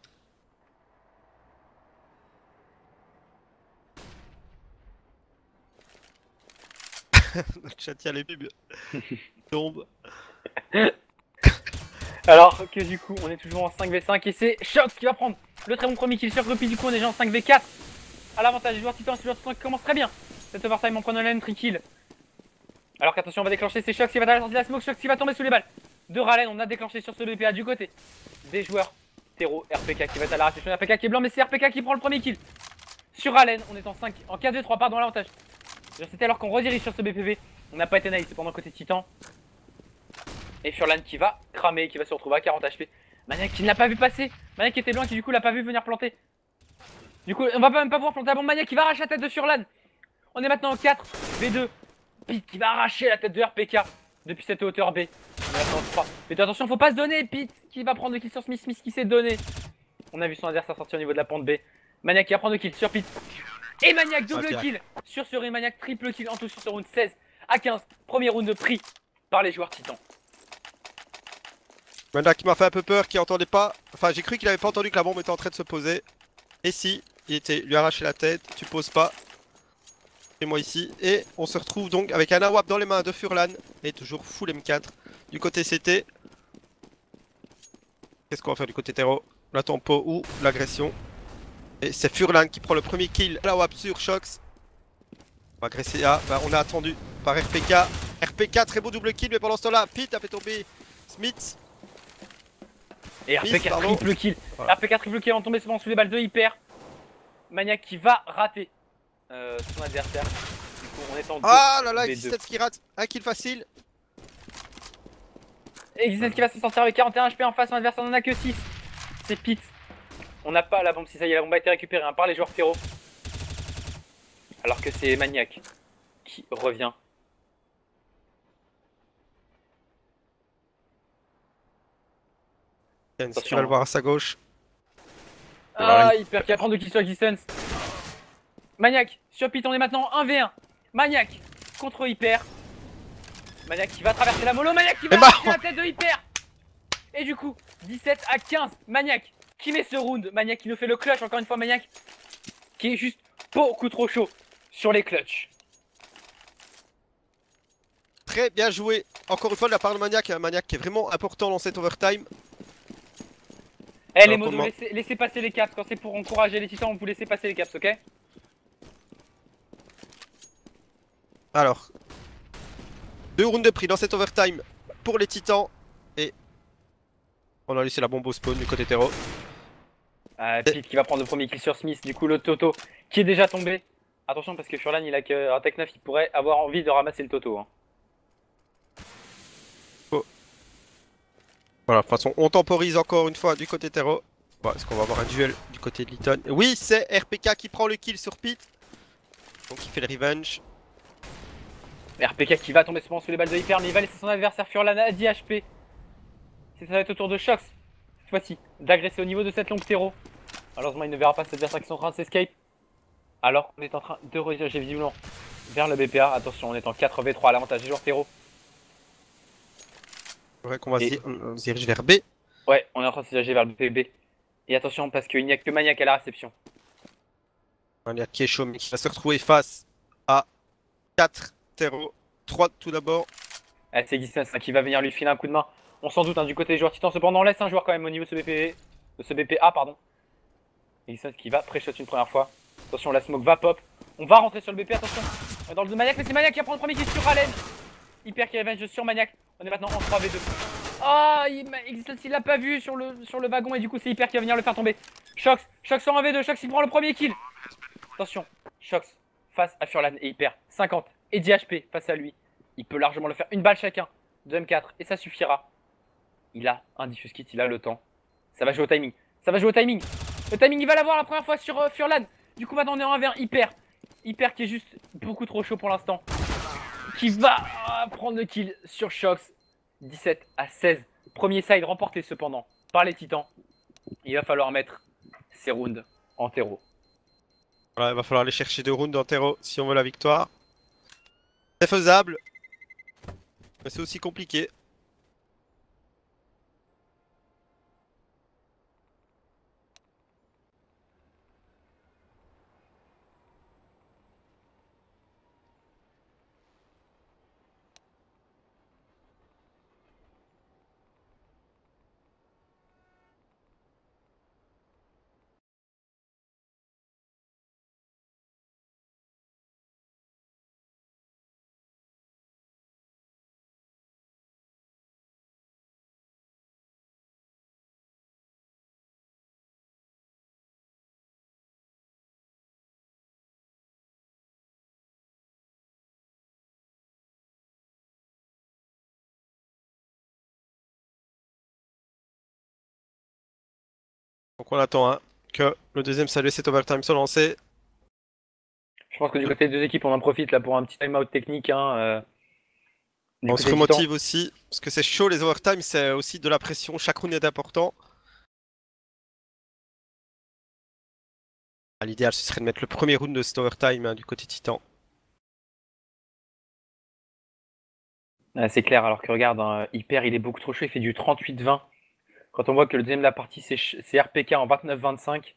Dans le chat, il y a les pubs. Tombe. Alors que du coup, on est toujours en 5v5 et c'est Shox qui va prendre le très bon premier kill sur Grumpy. Du coup, on est déjà en 5v4. À l'avantage du joueur Titan, c'est le joueur Titan qui commence très bien. Cet overtime en prenant la entry kill. Alors qu'attention, on va déclencher, c'est Shox qui va à la sortie de la smoke. Shox qui va tomber sous les balles de Ralen. On a déclenché sur ce BPA du côté des joueurs Tero, RPK qui va être à la réception. RPK qui est blanc, mais c'est RPK qui prend le premier kill sur Ralen. On est en 5, en 4v3, pardon, à l'avantage. C'était alors qu'on redirige sur ce BPV. On n'a pas été naïf, cependant côté Titan. Et Furlan qui va cramer, qui va se retrouver à 40 HP. Maniac qui ne l'a pas vu passer. Maniac qui était blanc, qui du coup l'a pas vu venir planter. Du coup, on va même pas pouvoir planter la bombe. Maniac qui va arracher la tête de Furlan. On est maintenant en 4 V2. Pete qui va arracher la tête de RPK depuis cette hauteur B. On est maintenant en 3. Mais attention, faut pas se donner. Pete qui va prendre le kill sur Smith. Smith qui s'est donné. On a vu son adversaire sortir au niveau de la pente B. Maniac qui va prendre le kill sur Pete. Et Maniac double kill sur ce Maniac triple kill en tout sur ce round 16 à 15. Premier round de prix par les joueurs Titans. Maniac qui m'a fait un peu peur, qui entendait pas. Enfin, j'ai cru qu'il avait pas entendu que la bombe était en train de se poser. Et si, il était lui arraché la tête, tu poses pas. Et moi ici. Et on se retrouve donc avec un AWAP dans les mains de Furlan. Et toujours full M4 du côté CT. Qu'est-ce qu'on va faire du côté Tero? La tempo ou l'agression? Et c'est Furlan qui prend le premier kill. AWAP sur Shox. On va agresser A. Bah, on a attendu par RPK. RPK, très beau double kill. Mais pendant ce temps-là, Pete a fait tomber Smith. Et RPK triple kill. Voilà. RPK triple kill en tombé sous les balles de Hyper. Maniac qui va rater son adversaire. Du coup, on est en 2. Ah là là, Existence qui rate. Un kill facile. Existence qui va se sortir avec 41 HP en face. Son adversaire n'en a que 6. C'est Pete. On n'a pas la bombe. Si ça y est, la bombe a été récupérée par les joueurs Tero. Alors que c'est Maniac qui revient. Tu vas le voir à sa gauche. Ah, Hyper qui va prendre 2 kills sur Existence. Maniac sur Pete, on est maintenant en 1v1. Maniac contre Hyper. Maniac qui va traverser la mollo. Maniac qui va arracher la tête de Hyper. Et du coup, 17 à 15. Maniac qui met ce round. Maniac qui nous fait le clutch. Encore une fois, Maniac qui est juste beaucoup trop chaud sur les clutches. Très bien joué. Encore une fois de la part de Maniac. Un Maniac qui est vraiment important dans cet overtime. Eh les modos, laissez passer les caps. Quand c'est pour encourager les titans, vous laissez passer les caps, ok? Alors, 2 rounds de prix dans cet overtime pour les titans. Et on a laissé la bombe au spawn du côté Tero. Pete qui va prendre le premier kill sur Smith. Du coup, le Toto qui est déjà tombé. Attention parce que Furlan il a qu'un Tech 9, il pourrait avoir envie de ramasser le Toto. Hein. Oh. Voilà, de toute façon, on temporise encore une fois du côté Tero. Bon, est-ce qu'on va avoir un duel du côté de Litton? Oui, c'est RPK qui prend le kill sur Pete. Donc il fait le revenge. RPK qui va tomber sous les balles de Hyper, mais il va laisser son adversaire Furlan à 10 HP. Ça va être au tour de Shox, cette fois-ci, d'agresser au niveau de cette longue Tero. Malheureusement, il ne verra pas cet adversaire qui sont en train de s'escape. Alors qu'on est en train de rediriger visiblement vers le BPA. Attention, on est en 4v3 à l'avantage des joueurs Tero. C'est vrai qu'on va on se dirige vers B. Ouais, on est en train de se diriger vers le BB. Et attention, parce qu'il n'y a que Maniac à la réception. Maniac qui est chaud, mais qui va se retrouver face à 4 Tero. 3 tout d'abord. Ah, c'est Existence qui va venir lui filer un coup de main. On s'en doute hein, du côté des joueurs titans. Cependant, on laisse un joueur quand même au niveau de ce BPA. Pardon. Existence qui va pré-shot une première fois. Attention, la smoke va pop. On va rentrer sur le BP, attention. Dans le Maniac, mais c'est Maniac qui va prendre le premier kill sur Allen. Hyper qui revenge sur Maniac. On est maintenant en 3v2. Ah, Existence il l'a pas vu sur le wagon et du coup c'est Hyper qui va venir le faire tomber. Shox en 1v2. Shox il prend le premier kill. Attention, Shox face à Furlan et Hyper. 50 et 10 HP face à lui. Il peut largement le faire. Une balle chacun de M4 et ça suffira. Il a un diffuse kit, il a le temps. Ça va jouer au timing. Ça va jouer au timing. Le timing il va l'avoir la première fois sur Furlan. Du coup maintenant on est en 1v1 Hyper. Hyper qui est juste beaucoup trop chaud pour l'instant. Qui va prendre le kill sur Shox. 17 à 16. Premier side remporté cependant par les titans. Il va falloir mettre ces rounds en terreau. Voilà, il va falloir aller chercher 2 rounds en terreau si on veut la victoire. C'est faisable. Mais c'est aussi compliqué. Donc on attend hein, que le deuxième salut cet overtime soit lancé. Je pense que du côté des deux équipes, on en profite là pour un petit time-out technique. Du On se côté du temps. remotive aussi, parce que c'est chaud les overtime, c'est aussi de la pression, chaque round est important. Ah, l'idéal ce serait de mettre le premier round de cet overtime hein, du côté Titan. C'est clair, alors que regarde, hein, Hyper il est beaucoup trop chaud, il fait du 38-20. Quand on voit que le deuxième de la partie c'est RPK en 29-25.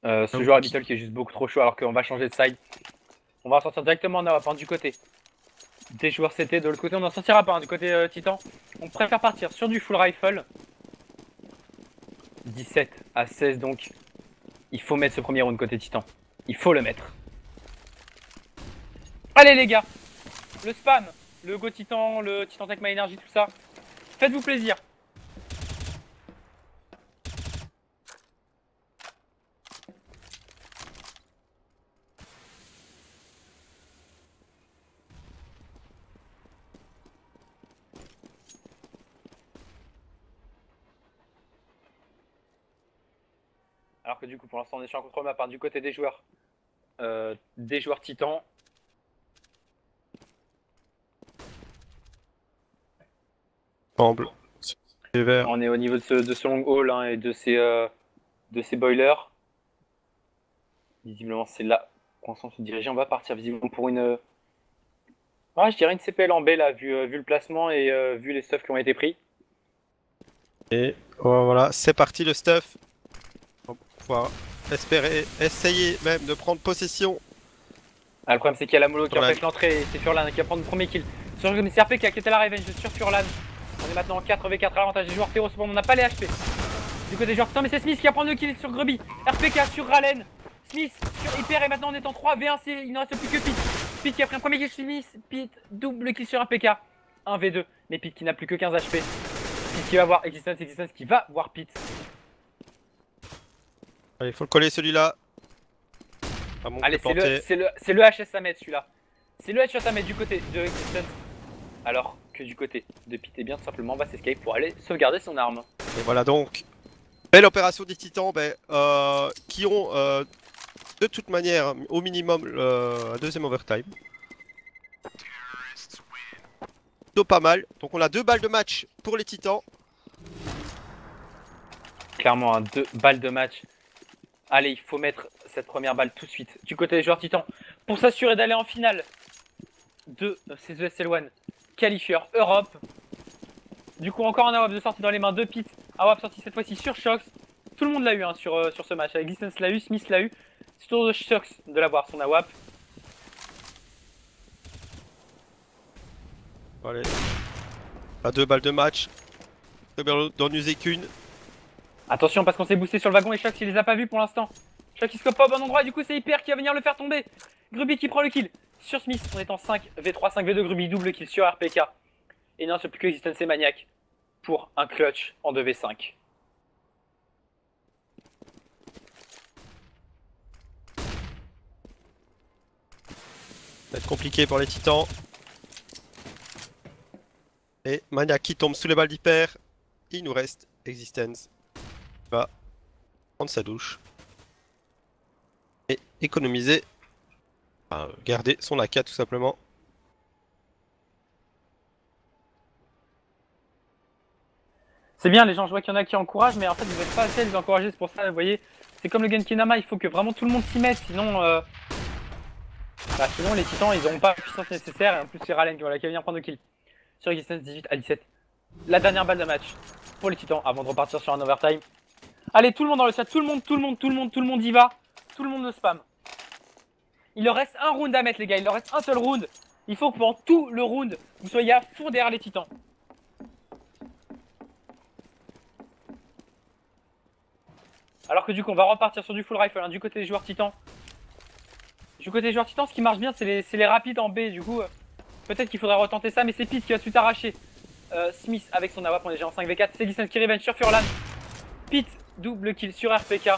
Ce joueur habituel qui est juste beaucoup trop chaud alors qu'on va changer de side. On va sortir directement en AWP du côté des joueurs CT. De l'autre côté on n'en sortira pas du côté Titan. On préfère partir sur du full rifle. 17-16 donc. Il faut mettre ce premier round côté Titan. Il faut le mettre. Allez les gars. Le spam. Le Go Titan, le Titan Tech My Energy, tout ça. Faites-vous plaisir. Alors que du coup pour l'instant on est sur un contre-ma part du côté des joueurs Titans. Semble. On est au niveau de ce long haul hein, et de ces boilers. Visiblement c'est là qu'on s'en se diriger. On va partir visiblement pour une... je dirais une CPL en B là, vu le placement et vu les stuffs qui ont été pris. Et voilà, c'est parti le stuff. On va pouvoir espérer, essayer même de prendre possession. Le problème c'est qu'il y a la mollo qui empêche l'entrée et c'est Furlan qui va prendre le premier kill. Sur le CRP qui a quitté la Revenge sur Furlan. On est maintenant en 4v4 à l'avantage des joueurs terreau, cependant on n'a pas les HP. Du côté des joueurs Titan, mais c'est Smith qui va prendre le kill sur Grubby. RPK sur Ralen. Smith sur Hyper et maintenant on est en 3v1, il ne reste plus que Pete. Pete qui a pris un premier kill sur Smith, Pete double kill sur RPK. 1v2, mais Pete qui n'a plus que 15 HP. Pete qui va voir Existence qui va voir Pete. Allez, faut le coller celui-là. Allez, c'est le HS Samet celui-là. C'est le HS Samet du côté de Existence. Alors que du côté de Pete, eh bien tout simplement va s'escape pour aller sauvegarder son arme. Et voilà donc, belle opération des Titans qui ont de toute manière au minimum un deuxième overtime. Plutôt pas mal, donc on a 2 balles de match pour les Titans. Clairement, 2 balles de match. Allez, il faut mettre cette première balle tout de suite du côté des joueurs Titans pour s'assurer d'aller en finale de ces ESL1 qualifieurs Europe. Du coup, encore un AWP de sortie dans les mains de Pete. AWP sorti cette fois-ci sur Shox. Tout le monde l'a eu hein, sur ce match. Existence l'a eu, Smith l'a eu. C'est tour de Shox de l'avoir son AWP. Allez, pas 2 balles de match. D'en user qu'une. Attention parce qu'on s'est boosté sur le wagon et Shox il les a pas vus pour l'instant. Shox il scope pas au bon endroit, du coup c'est Hyper qui va venir le faire tomber. Grubby qui prend le kill sur Smith. On est en 5v3, 5v2, Grubby double kill sur RPK. Et non, c'est plus que Existence et Maniac pour un clutch en 2v5. Ça va être compliqué pour les Titans. Et Maniac qui tombe sous les balles d'Hyper. Il nous reste Existence. Il va prendre sa douche. Et économiser. Enfin, garder son AK tout simplement. C'est bien, les gens, je vois qu'il y en a qui encouragent, mais en fait, vous n'êtes pas assez à les encourager, c'est pour ça, vous voyez. C'est comme le Genkinama, il faut que vraiment tout le monde s'y mette, sinon, sinon les Titans, ils n'auront pas la puissance nécessaire, et en plus, c'est Ralen qui va venir prendre le kill. Sur Existence 18-17. La dernière balle de match pour les Titans, avant de repartir sur un overtime. Allez, tout le monde dans le chat, tout le monde y va. Tout le monde le spam. Il leur reste un round à mettre, les gars, il leur reste un seul round. Il faut que pendant tout le round, vous soyez à fond derrière les Titans. Alors que du coup on va repartir sur du full rifle hein, du côté des joueurs Titans. Du côté des joueurs Titans, ce qui marche bien c'est les rapides en B. Du coup peut-être qu'il faudra retenter ça, mais c'est Pete qui va tout arracher. Smith avec son AWP, on est déjà en 5v4. C'est Distance qui revenge sur Furlan. Pete double kill sur RPK.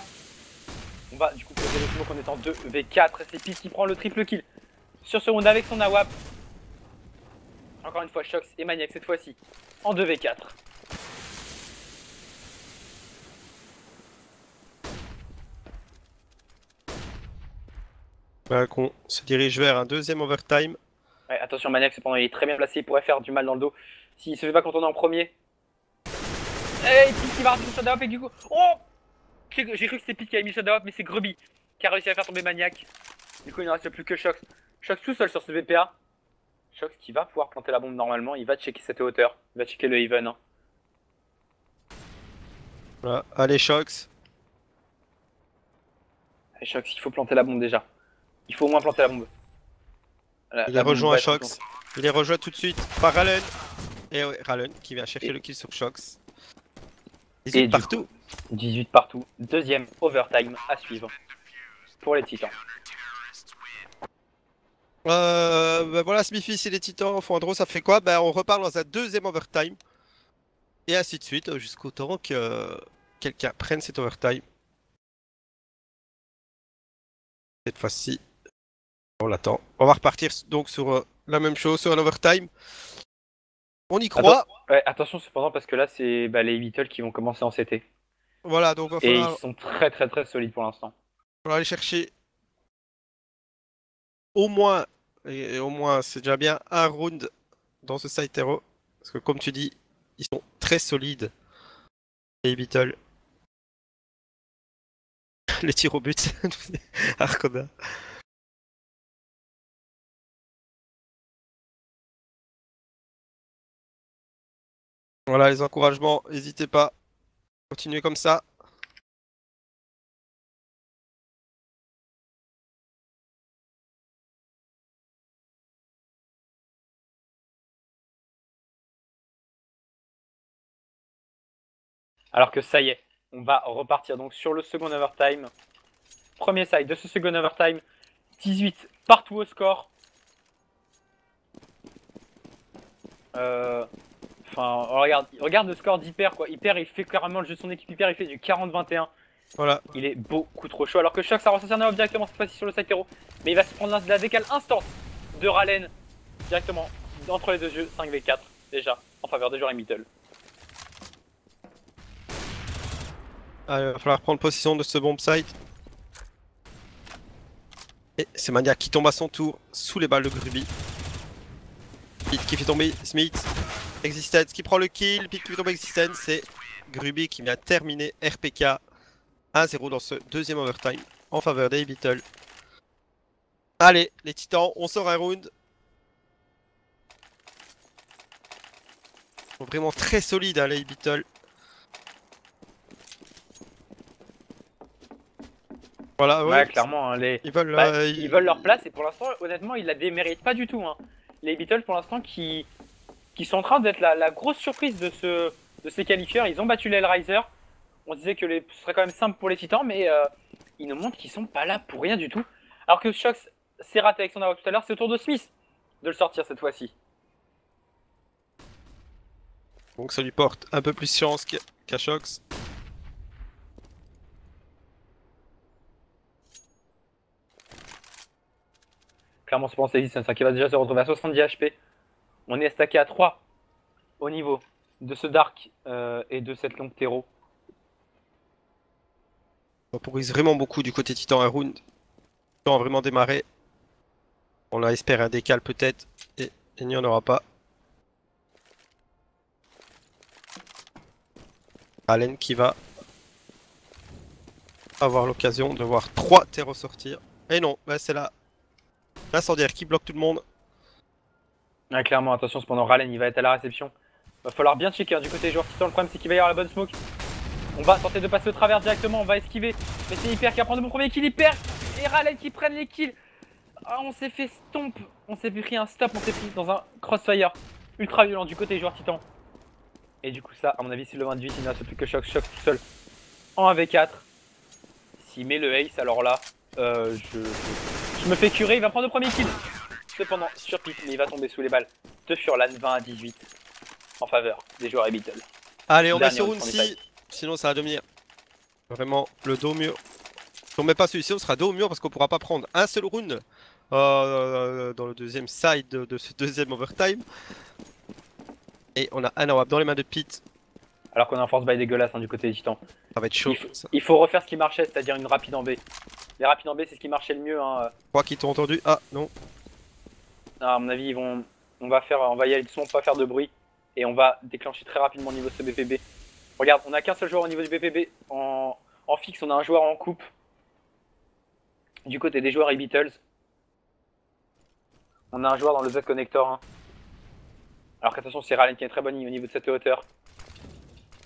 On va du coup poser le smoke, on est en 2v4. C'est Pete qui prend le triple kill sur ce round avec son AWP. Encore une fois Shox et Maniac cette fois-ci en 2v4. Voilà, qu'on se dirige vers un deuxième overtime. Ouais, attention, Maniac, cependant, il est très bien placé, il pourrait faire du mal dans le dos. S'il se fait pas contourner en premier. Et puis il va rater le shot d'Awap et du coup. Oh, j'ai cru que c'était Pete qui avait mis le shot d'Awap, mais c'est Grubby qui a réussi à faire tomber Maniac. Du coup, il ne reste plus que Shox. Shox tout seul sur ce VPA. Shox qui va pouvoir planter la bombe normalement. Il va checker cette hauteur. Il va checker le even. Hein. Voilà. Allez, Shox. Allez, Shox, il faut planter la bombe déjà. Il faut au moins planter la bombe. Il est rejoint à Shox. Il est rejoint tout de suite par Ralen. Et ouais, Ralen qui vient chercher le kill sur Shox. 18 partout. 18 partout. Deuxième overtime à suivre pour les Titans. Bah voilà, Smithy et les Titans font un draw, ça fait quoi? Bah on reparle dans un deuxième overtime. Et ainsi de suite, jusqu'au temps que quelqu'un prenne cet overtime. Cette fois-ci, on l'attend. On va repartir donc sur la même chose, sur un overtime. On y croit. Ouais, attention cependant parce que là c'est les Beatles qui vont commencer en CT. Voilà, donc va falloir... Et ils sont très solides pour l'instant. Il va aller chercher au moins, et au moins c'est déjà bien, un round dans ce side hero. Parce que comme tu dis, ils sont très solides. Les Beatles. Les tirs au but. Arcona. Voilà les encouragements, n'hésitez pas. Continuez comme ça. Alors que ça y est, on va repartir donc sur le second overtime. Premier side de ce second overtime. 18 partout au score. Enfin, regarde le score d'Hyper quoi. Hyper il fait carrément le jeu de son équipe. Hyper il fait du 40-21. Voilà. Il est beaucoup trop chaud. Alors que Shox a ressassé un off directement cette fois-ci sur le side hero. Mais il va se prendre la décale instant de Ralen directement entre les deux jeux. 5v4 déjà en faveur de Jory Mittel. Allez, il va falloir prendre possession de ce bomb site. Et c'est Maniac qui tombe à son tour sous les balles de Grubby. Pete qui fait tomber Smith. Existence qui prend le kill. Pete qui fait tomber Existence. C'est Grubby qui vient terminer RPK 1-0 dans ce deuxième overtime en faveur des Beatles. Allez, les Titans, on sort un round. Ils sont vraiment très solides, hein, les Beatles. Voilà, ouais, clairement, hein, ils veulent leur place et pour l'instant, honnêtement, ils la déméritent pas du tout. Hein. Les Beatles, pour l'instant, qui sont en train d'être la grosse surprise de ces qualifieurs. Ils ont battu l'Hellraiser. On disait que ce serait quand même simple pour les Titans, mais ils nous montrent qu'ils sont pas là pour rien du tout. Alors que Shox s'est raté avec son avoir tout à l'heure, c'est au tour de Smith de le sortir cette fois-ci. Donc ça lui porte un peu plus chance qu'à Shox. Clairement, c'est pour Existence qui va déjà se retrouver à 70 HP. On est stacké à 3 au niveau de ce Dark et de cette longue terreau. On progresse vraiment beaucoup du côté Titan un round. On a vraiment démarré. On a espéré un décal peut-être. Et il n'y en aura pas. Allen qui va avoir l'occasion de voir 3 terreaux sortir. Et non, bah c'est là. L'incendiaire qui bloque tout le monde. Ouais, clairement, attention, cependant, Ralen il va être à la réception. Va falloir bien checker hein, du côté des joueurs Titan. Le problème c'est qu'il va y avoir la bonne smoke. On va tenter de passer au travers directement, on va esquiver. Mais c'est Hyper qui va prendre mon premier kill. Hyper et Ralen qui prennent les kills. Ah, on s'est fait stomp. On s'est pris un stop, on s'est pris dans un crossfire ultra violent du côté des joueurs Titan. Et du coup ça, à mon avis, c'est le 28, il ne reste plus que Shox tout seul en 1v4. S'il met le ace, alors là, je me fais curer, il va prendre le premier kill. Cependant, sur Pete, mais il va tomber sous les balles de Furlan, 20-18 en faveur des joueurs Beatles. Allez, on met ce round-ci, sinon ça va devenir vraiment le dos au mur. Si on met pas celui-ci, on sera dos au mur parce qu'on pourra pas prendre un seul round dans le deuxième side de ce deuxième overtime. Et on a un AWP dans les mains de Pete. Alors qu'on a un force buy dégueulasse hein, du côté des Titans. Ça va être chaud. Il faut refaire ce qui marchait, c'est-à-dire une rapide en B. Les rapides en B, c'est ce qui marchait le mieux. Hein. Je crois qu'ils t'ont entendu. Ah non. À mon avis, on va y aller doucement, pas faire de bruit. Et on va déclencher très rapidement au niveau de ce BPB. Regarde, on a qu'un seul joueur au niveau du BPB. En fixe, on a un joueur en coupe. Du côté des joueurs et Beatles. On a un joueur dans le Z Connector. Hein. Alors qu'attention, c'est Ralen qui a une très bonne ligne au niveau de cette hauteur.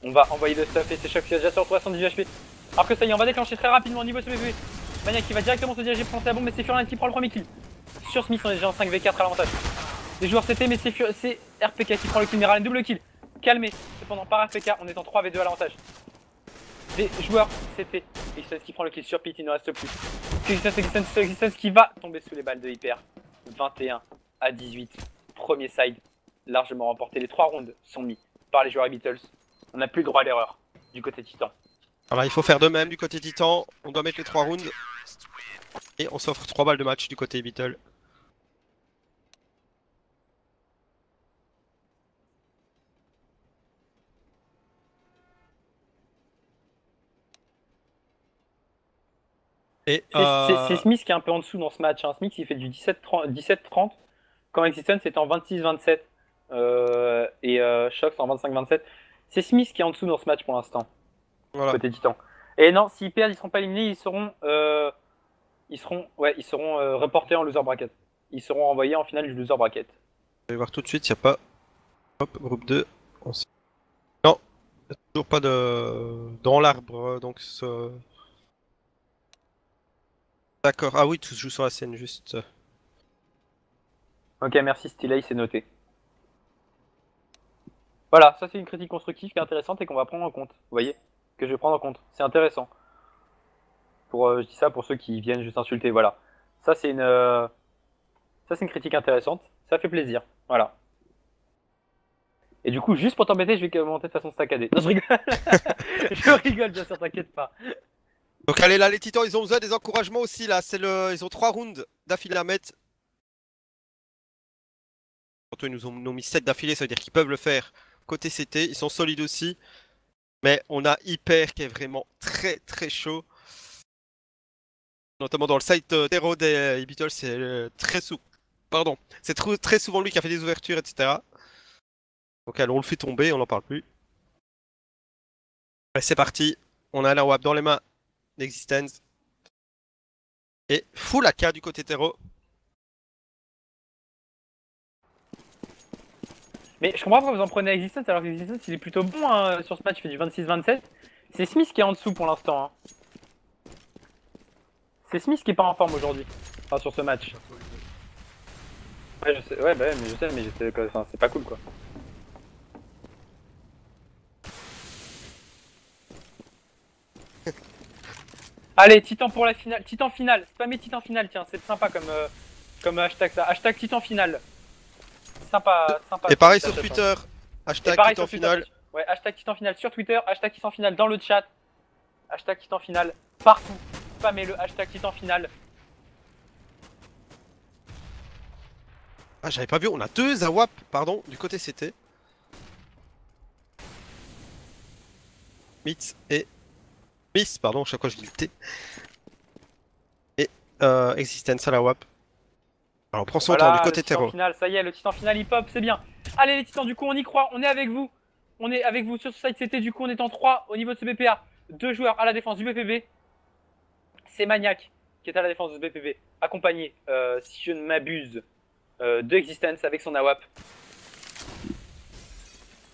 On va envoyer le stuff et c'est Choc qui a déjà sur 318 HP. Alors que ça y est, on va déclencher très rapidement au niveau de ce BPB. Maniac qui va directement se diriger pour lancer la bombe, mais c'est Furlan qui prend le premier kill. Sur Smith, on est déjà en 5v4 à l'avantage. Les joueurs CT, mais c'est RPK qui prend le kill, mais Ralen double kill. Calmé, cependant par RPK, on est en 3v2 à l'avantage. Les joueurs CT, Existence qui prend le kill sur Pit, il ne reste plus. Existence qui va tomber sous les balles de Hyper. 21 à 18, premier side, largement remporté. Les 3 rounds sont mis par les joueurs Beatles. On n'a plus le droit à l'erreur du côté Titan. Alors il faut faire de même du côté Titan. On doit mettre les 3 rounds. Et on s'offre 3 balles de match du côté Beatle. C'est Smith qui est un peu en dessous dans ce match. Hein. Smith il fait du 17-30 quand Existence est en 26-27 et Shox en 25-27. C'est Smith qui est en dessous dans ce match pour l'instant. Voilà. Côté Titan. Et non, s'ils perdent, ils seront pas éliminés, ils seront reportés en loser bracket. Ils seront envoyés en finale du loser bracket. On va voir tout de suite, il n'y a pas. Hop, groupe 2. Non, il n'y a toujours pas de. Dans l'arbre, donc ce. D'accord, ah oui, tout se joue sur la scène, juste. Ok, merci Stylay, c'est noté. Voilà, ça c'est une critique constructive qui est intéressante et qu'on va prendre en compte. Vous voyez, que je vais prendre en compte. C'est intéressant. Je dis ça pour ceux qui viennent juste insulter, voilà. Ça c'est une critique intéressante, ça fait plaisir, voilà. Et du coup, juste pour t'embêter, je vais commenter de façon staccadée. Non, je rigole. Je rigole, bien sûr, t'inquiète pas. Donc allez là, les Titans, ils ont besoin des encouragements aussi là. Ils ont 3 rounds d'affilée à mettre. Surtout, ils nous ont mis 7 d'affilée, ça veut dire qu'ils peuvent le faire. Côté CT, ils sont solides aussi. Mais on a Hyper qui est vraiment très très chaud. Notamment dans le site Tero des Beatles, c'est très souvent lui qui a fait des ouvertures, etc. Donc allez, on le fait tomber, on n'en parle plus. Allez, c'est parti. On a la WAP dans les mains d'Existence. Et full AK du côté Tero. Mais je comprends pas pourquoi vous en prenez à Existence alors qu'Existence il est plutôt bon hein, sur ce match, il fait du 26-27. C'est Smith qui est en dessous pour l'instant. Hein. C'est Smith qui est pas en forme aujourd'hui, enfin sur ce match. Ouais, je sais, mais je sais que c'est pas cool quoi. Allez, Titan pour la finale, Titan finale, spammez Titan finale, tiens, c'est sympa comme hashtag ça, hashtag Titan finale. Sympa. Et pareil sur Twitter, hashtag Titan finale. Ouais, hashtag Titan finale sur Twitter, hashtag Titan finale dans le chat, hashtag Titan finale partout, spammez le hashtag Titan finale. Ah, j'avais pas vu, on a 2 AWAP, pardon, du côté CT. Mitz et... Miss, pardon, chaque fois je dis le T. Et Existence à la WAP. Alors on prend son temps du côté Tero. Ça y est, le Titan final il pop, c'est bien. Allez les Titans, du coup on y croit, on est avec vous. On est avec vous sur ce site CT, du coup on est en 3 au niveau de ce BPA. 2 joueurs à la défense du BPB. C'est Maniac qui est à la défense de ce BPB. Accompagné, si je ne m'abuse, de Existence avec son AWAP.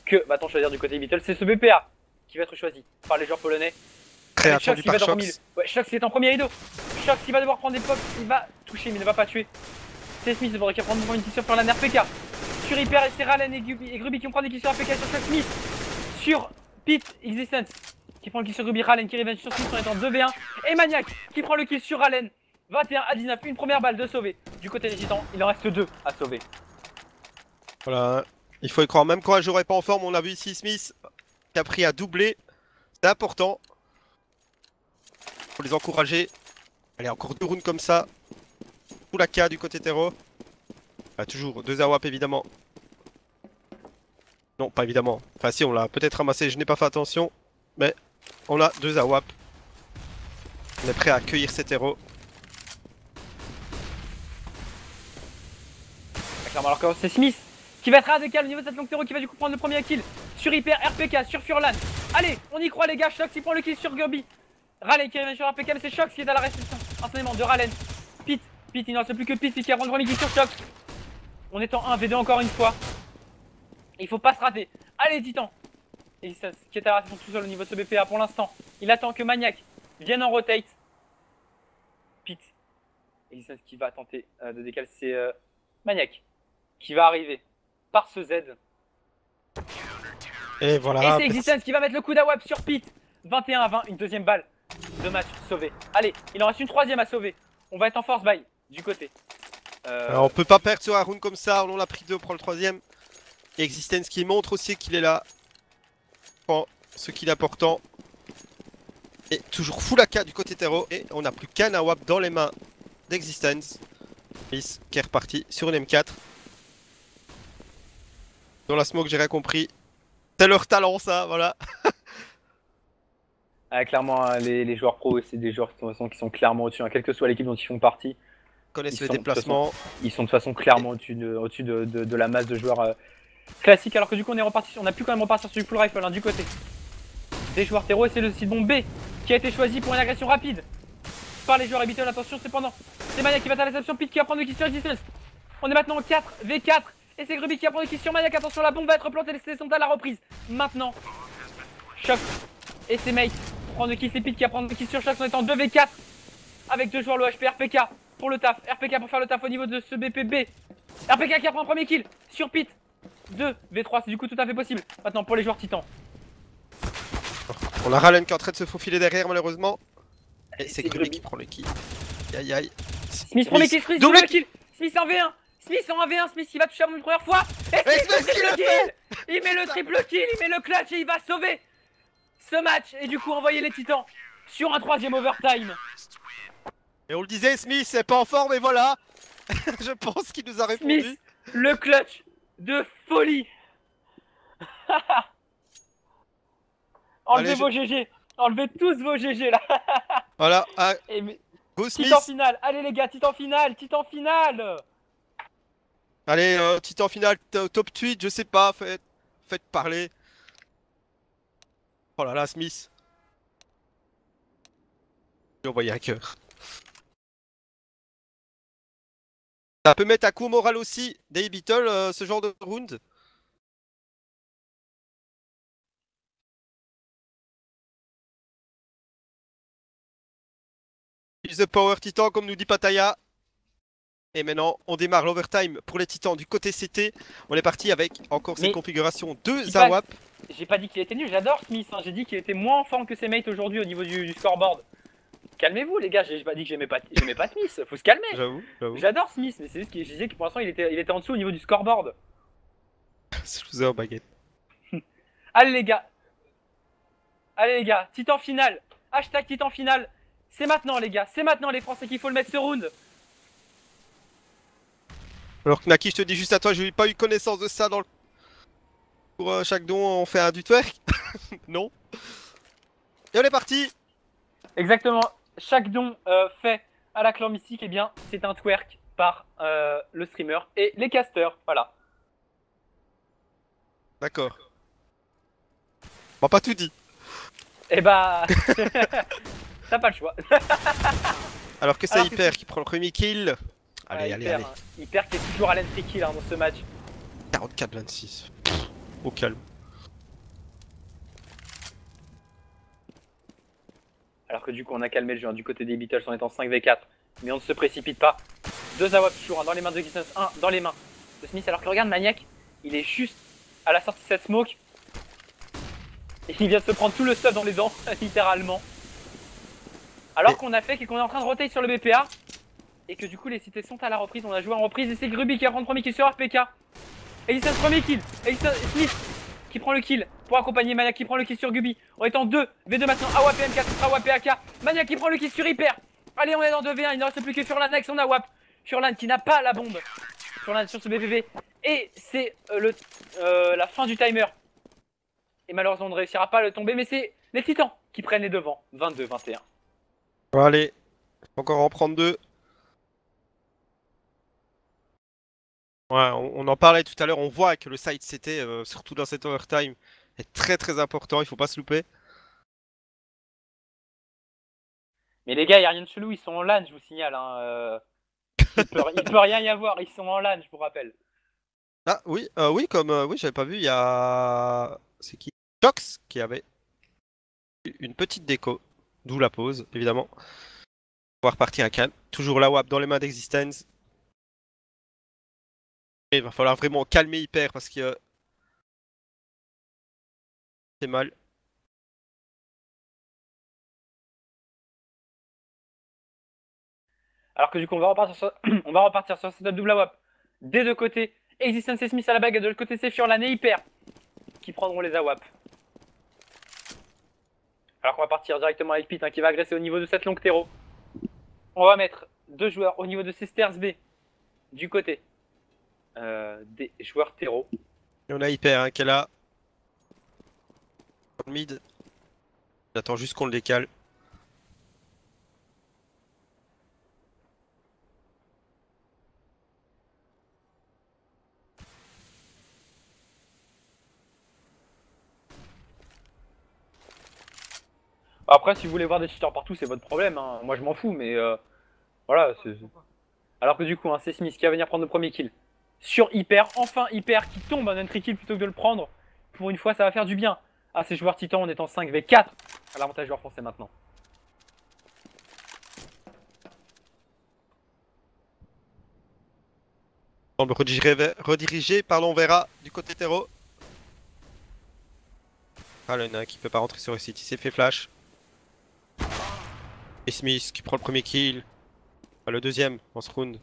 Que va-t-on choisir du côté Beatles? C'est ce BPA qui va être choisi par les joueurs polonais. Très attendu par Shox. Ouais, Shox il est en premier Edo. Shox il va devoir prendre des pops, il va toucher mais il ne va pas tuer. C'est Smith devrait prendre une kill sur la RPK. Sur Hyper et c'est Ralen et Gruby qui vont prendre des kills sur RPK sur Shox Smith. Sur Pit Existence qui prend le kill sur Gruby, Ralen qui revenge sur Smith en étant 2v1. Et Maniac qui prend le kill sur Ralen. 21 à 19, une première balle de sauver. Du côté des Titans, il en reste 2 à sauver. Voilà, il faut y croire. Même quand un joueur est pas en forme, on a vu ici Smith qui a pris à doubler. C'est important. Faut les encourager. Allez, encore 2 rounds comme ça. Tout la K du côté Tero. Ah, toujours 2 AWAP évidemment. Non, pas évidemment. Enfin, si, on l'a peut-être ramassé, je n'ai pas fait attention. Mais on a 2 AWAP. On est prêt à accueillir ces Tero. clairement. Alors que c'est Smith qui va être radical au niveau de cette longue terreau, qui va du coup prendre le premier kill sur Hyper, RPK, sur Furlan. Allez, on y croit les gars, Shox il prend le kill sur Gurby. Ralen qui revient sur RPK, mais c'est Shox qui est à la réception. Enseignement de Ralen. Pete, il n'en reste plus que Pete qui va prendre le premier kill sur Shox. On est en 1v2 encore une fois. Il faut pas se rater. Allez Titan. Et ça, qui est à la réception tout seul au niveau de ce BPA pour l'instant. Il attend que Maniac vienne en rotate. Pete. Et c'est ce qui va tenter de décaler, c'est Maniac qui va arriver par ce Z. Et voilà. Et c'est Existence qui va mettre le coup d'AWAP sur Pete. 21-20, une deuxième balle de match sauvée. Allez, il en reste une troisième à sauver. On va être en force buy du côté. Alors, on peut pas perdre sur un round comme ça, on l'a pris 2, on prend le troisième. Et Existence qui montre aussi qu'il est là. Prend ce qu'il est important. Et toujours full AK du côté terreau. Et on n'a plus qu'un AWAP dans les mains d'Existence. Smith qui est reparti sur une M4. Dans la smoke, j'ai rien compris. C'est leur talent, ça, voilà. Ah, clairement, les joueurs pro, c'est des joueurs qui sont clairement au-dessus, hein, quelle que soit l'équipe dont ils font partie. Connaissent les déplacements. Ils sont de toute façon clairement au-dessus de la masse de joueurs classiques. Alors que du coup, on est reparti, on a pu quand même repartir sur du full rifle hein, du côté des joueurs terreau. Et c'est le site bomb B qui a été choisi pour une agression rapide par les joueurs habituels. Attention, cependant, c'est Maniac qui va à la réception. Pete qui va prendre le kill sur Existence. On est maintenant en 4v4. Et c'est Gruby qui va prendre le kill sur Maniac. Attention, la bombe va être plantée. Les sont à la reprise. Maintenant, Shox et ses mates prendre le kill. C'est Pete qui va prendre le kill sur Shox. On est en 2v4 avec deux joueurs, le HP RPK pour le taf. RPK pour faire le taf au niveau de ce BPB. RPK qui a pris un premier kill sur Pete. 2v3, c'est du coup tout à fait possible. Maintenant pour les joueurs titans. On a Ralen qui est en train de se faufiler derrière malheureusement. Et c'est Gruby qui prend le kill. Aïe aïe. Smith prend le kill, Smith double kill. Smith en V1. Smith en 1v1, Smith qui va toucher une première fois. Et Smith triple kill. Il met le triple kill, il met le clutch et il va sauver ce match. Et du coup envoyer les titans sur un troisième overtime. Et on le disait, Smith c'est pas en forme et voilà. Je pense qu'il nous a répondu. Smith, le clutch de folie. Enlevez vos GG. Enlevez tous vos GG là. Voilà. Go Smith. Titan final. Allez les gars, titan final. Titan final. Allez, titan final, top tweet, je sais pas, faites parler. Oh là là, Smith. J'ai envoyé un cœur. Ça peut mettre à coup au moral aussi des Beatles, ce genre de round. Use the power titan comme nous dit Pataya. Et maintenant on démarre l'overtime pour les titans du côté CT. On est parti avec encore cette configuration de Zawap. J'ai pas dit qu'il était nul, j'adore Smith, hein. J'ai dit qu'il était moins en forme que ses mates aujourd'hui au niveau du scoreboard. Calmez-vous les gars, j'ai pas dit que j'aimais pas Smith, faut se calmer. J'avoue. J'adore Smith, mais c'est juste que je disais que pour l'instant il était en dessous au niveau du scoreboard. Sous en baguette. Allez les gars, titan final. Hashtag titan final. C'est maintenant les gars, c'est maintenant les Français qu'il faut le mettre ce round. Alors que Naki, je te dis juste à toi, j'ai pas eu connaissance de ça dans le... Pour chaque don, on fait un du twerk. Non. Et on est parti. Exactement, chaque don fait à la clan mystique, eh bien c'est un twerk par le streamer et les casters, voilà. D'accord. On m'a pas tout dit. Et bah... T'as pas le choix. Alors que c'est Hyper qui prend le premier kill. Allez. Hyper qui est toujours à l'entrée kill hein, dans ce match. 44-26. Au calme. Alors que du coup on a calmé le jeu hein, du côté des Beatles en étant 5v4. Mais on ne se précipite pas. 2 AWP toujours hein, dans les mains de Existence, 1 dans les mains de Smith. Alors que regarde Maniac, il est juste à la sortie de cette smoke. Et il vient de se prendre tout le stuff dans les dents, littéralement. Alors qu'on a fait qu'on est en train de roter sur le BPA. Et que du coup les cités sont à la reprise, on a joué en reprise et c'est Gruby qui va prendre le premier kill sur RPK. Existence premier kill, Smith qui prend le kill pour accompagner Maniac qui prend le kill sur Gruby. On est en 2v2 maintenant, AWP M4 contre AWP AK. Maniac qui prend le kill sur Hyper. Allez on est dans 2v1, il ne reste plus que Furlan avec son AWP. Furlan qui n'a pas la bombe. Furlan sur ce BPV. Et c'est la fin du timer. Et malheureusement on ne réussira pas à le tomber, mais c'est les titans qui prennent les devants, 22-21. Bon allez, encore en prendre 2. Ouais, on en parlait tout à l'heure, on voit que le side CT, surtout dans cet overtime, est très très important, il faut pas se louper. Mais les gars, il a rien de chelou, ils sont en LAN, je vous signale. Hein, il peut rien y avoir, ils sont en LAN, je vous rappelle. Ah oui, oui, comme oui, j'avais pas vu, il y a. C'est qui? Jox qui avait une petite déco, d'où la pause, évidemment. On va repartir à calme. Toujours la WAP dans les mains d'Existence. Et il va falloir vraiment calmer Hyper parce que c'est mal. Alors que du coup, on va repartir sur, on va repartir sur cette double AWAP des deux côtés. Existence et Smith à la bague, et de l'autre côté, c'est Furlan et Hyper qui prendront les AWAP. Alors qu'on va partir directement avec Pete hein, qui va agresser au niveau de cette longue terreau. On va mettre deux joueurs au niveau de ces stairs B du côté des joueurs terreau. Et on a Hyper hein, qui est là. Dans le mid. On attend juste qu'on le décale. Après, si vous voulez voir des cheaters partout, c'est votre problème. Hein. Moi, je m'en fous, mais voilà. Alors que du coup, hein, c'est Smith qui va venir prendre le premier kill sur Hyper. Enfin, Hyper qui tombe en entry kill plutôt que de le prendre. Pour une fois, ça va faire du bien à ces joueurs titans en étant 5v4 à l'avantage joueur français maintenant. On va rediriger parlons Vera du côté terreau. Allen hein, qui peut pas rentrer sur le site, il s'est fait flash. Et Smith qui prend le premier kill. Le deuxième en ce round.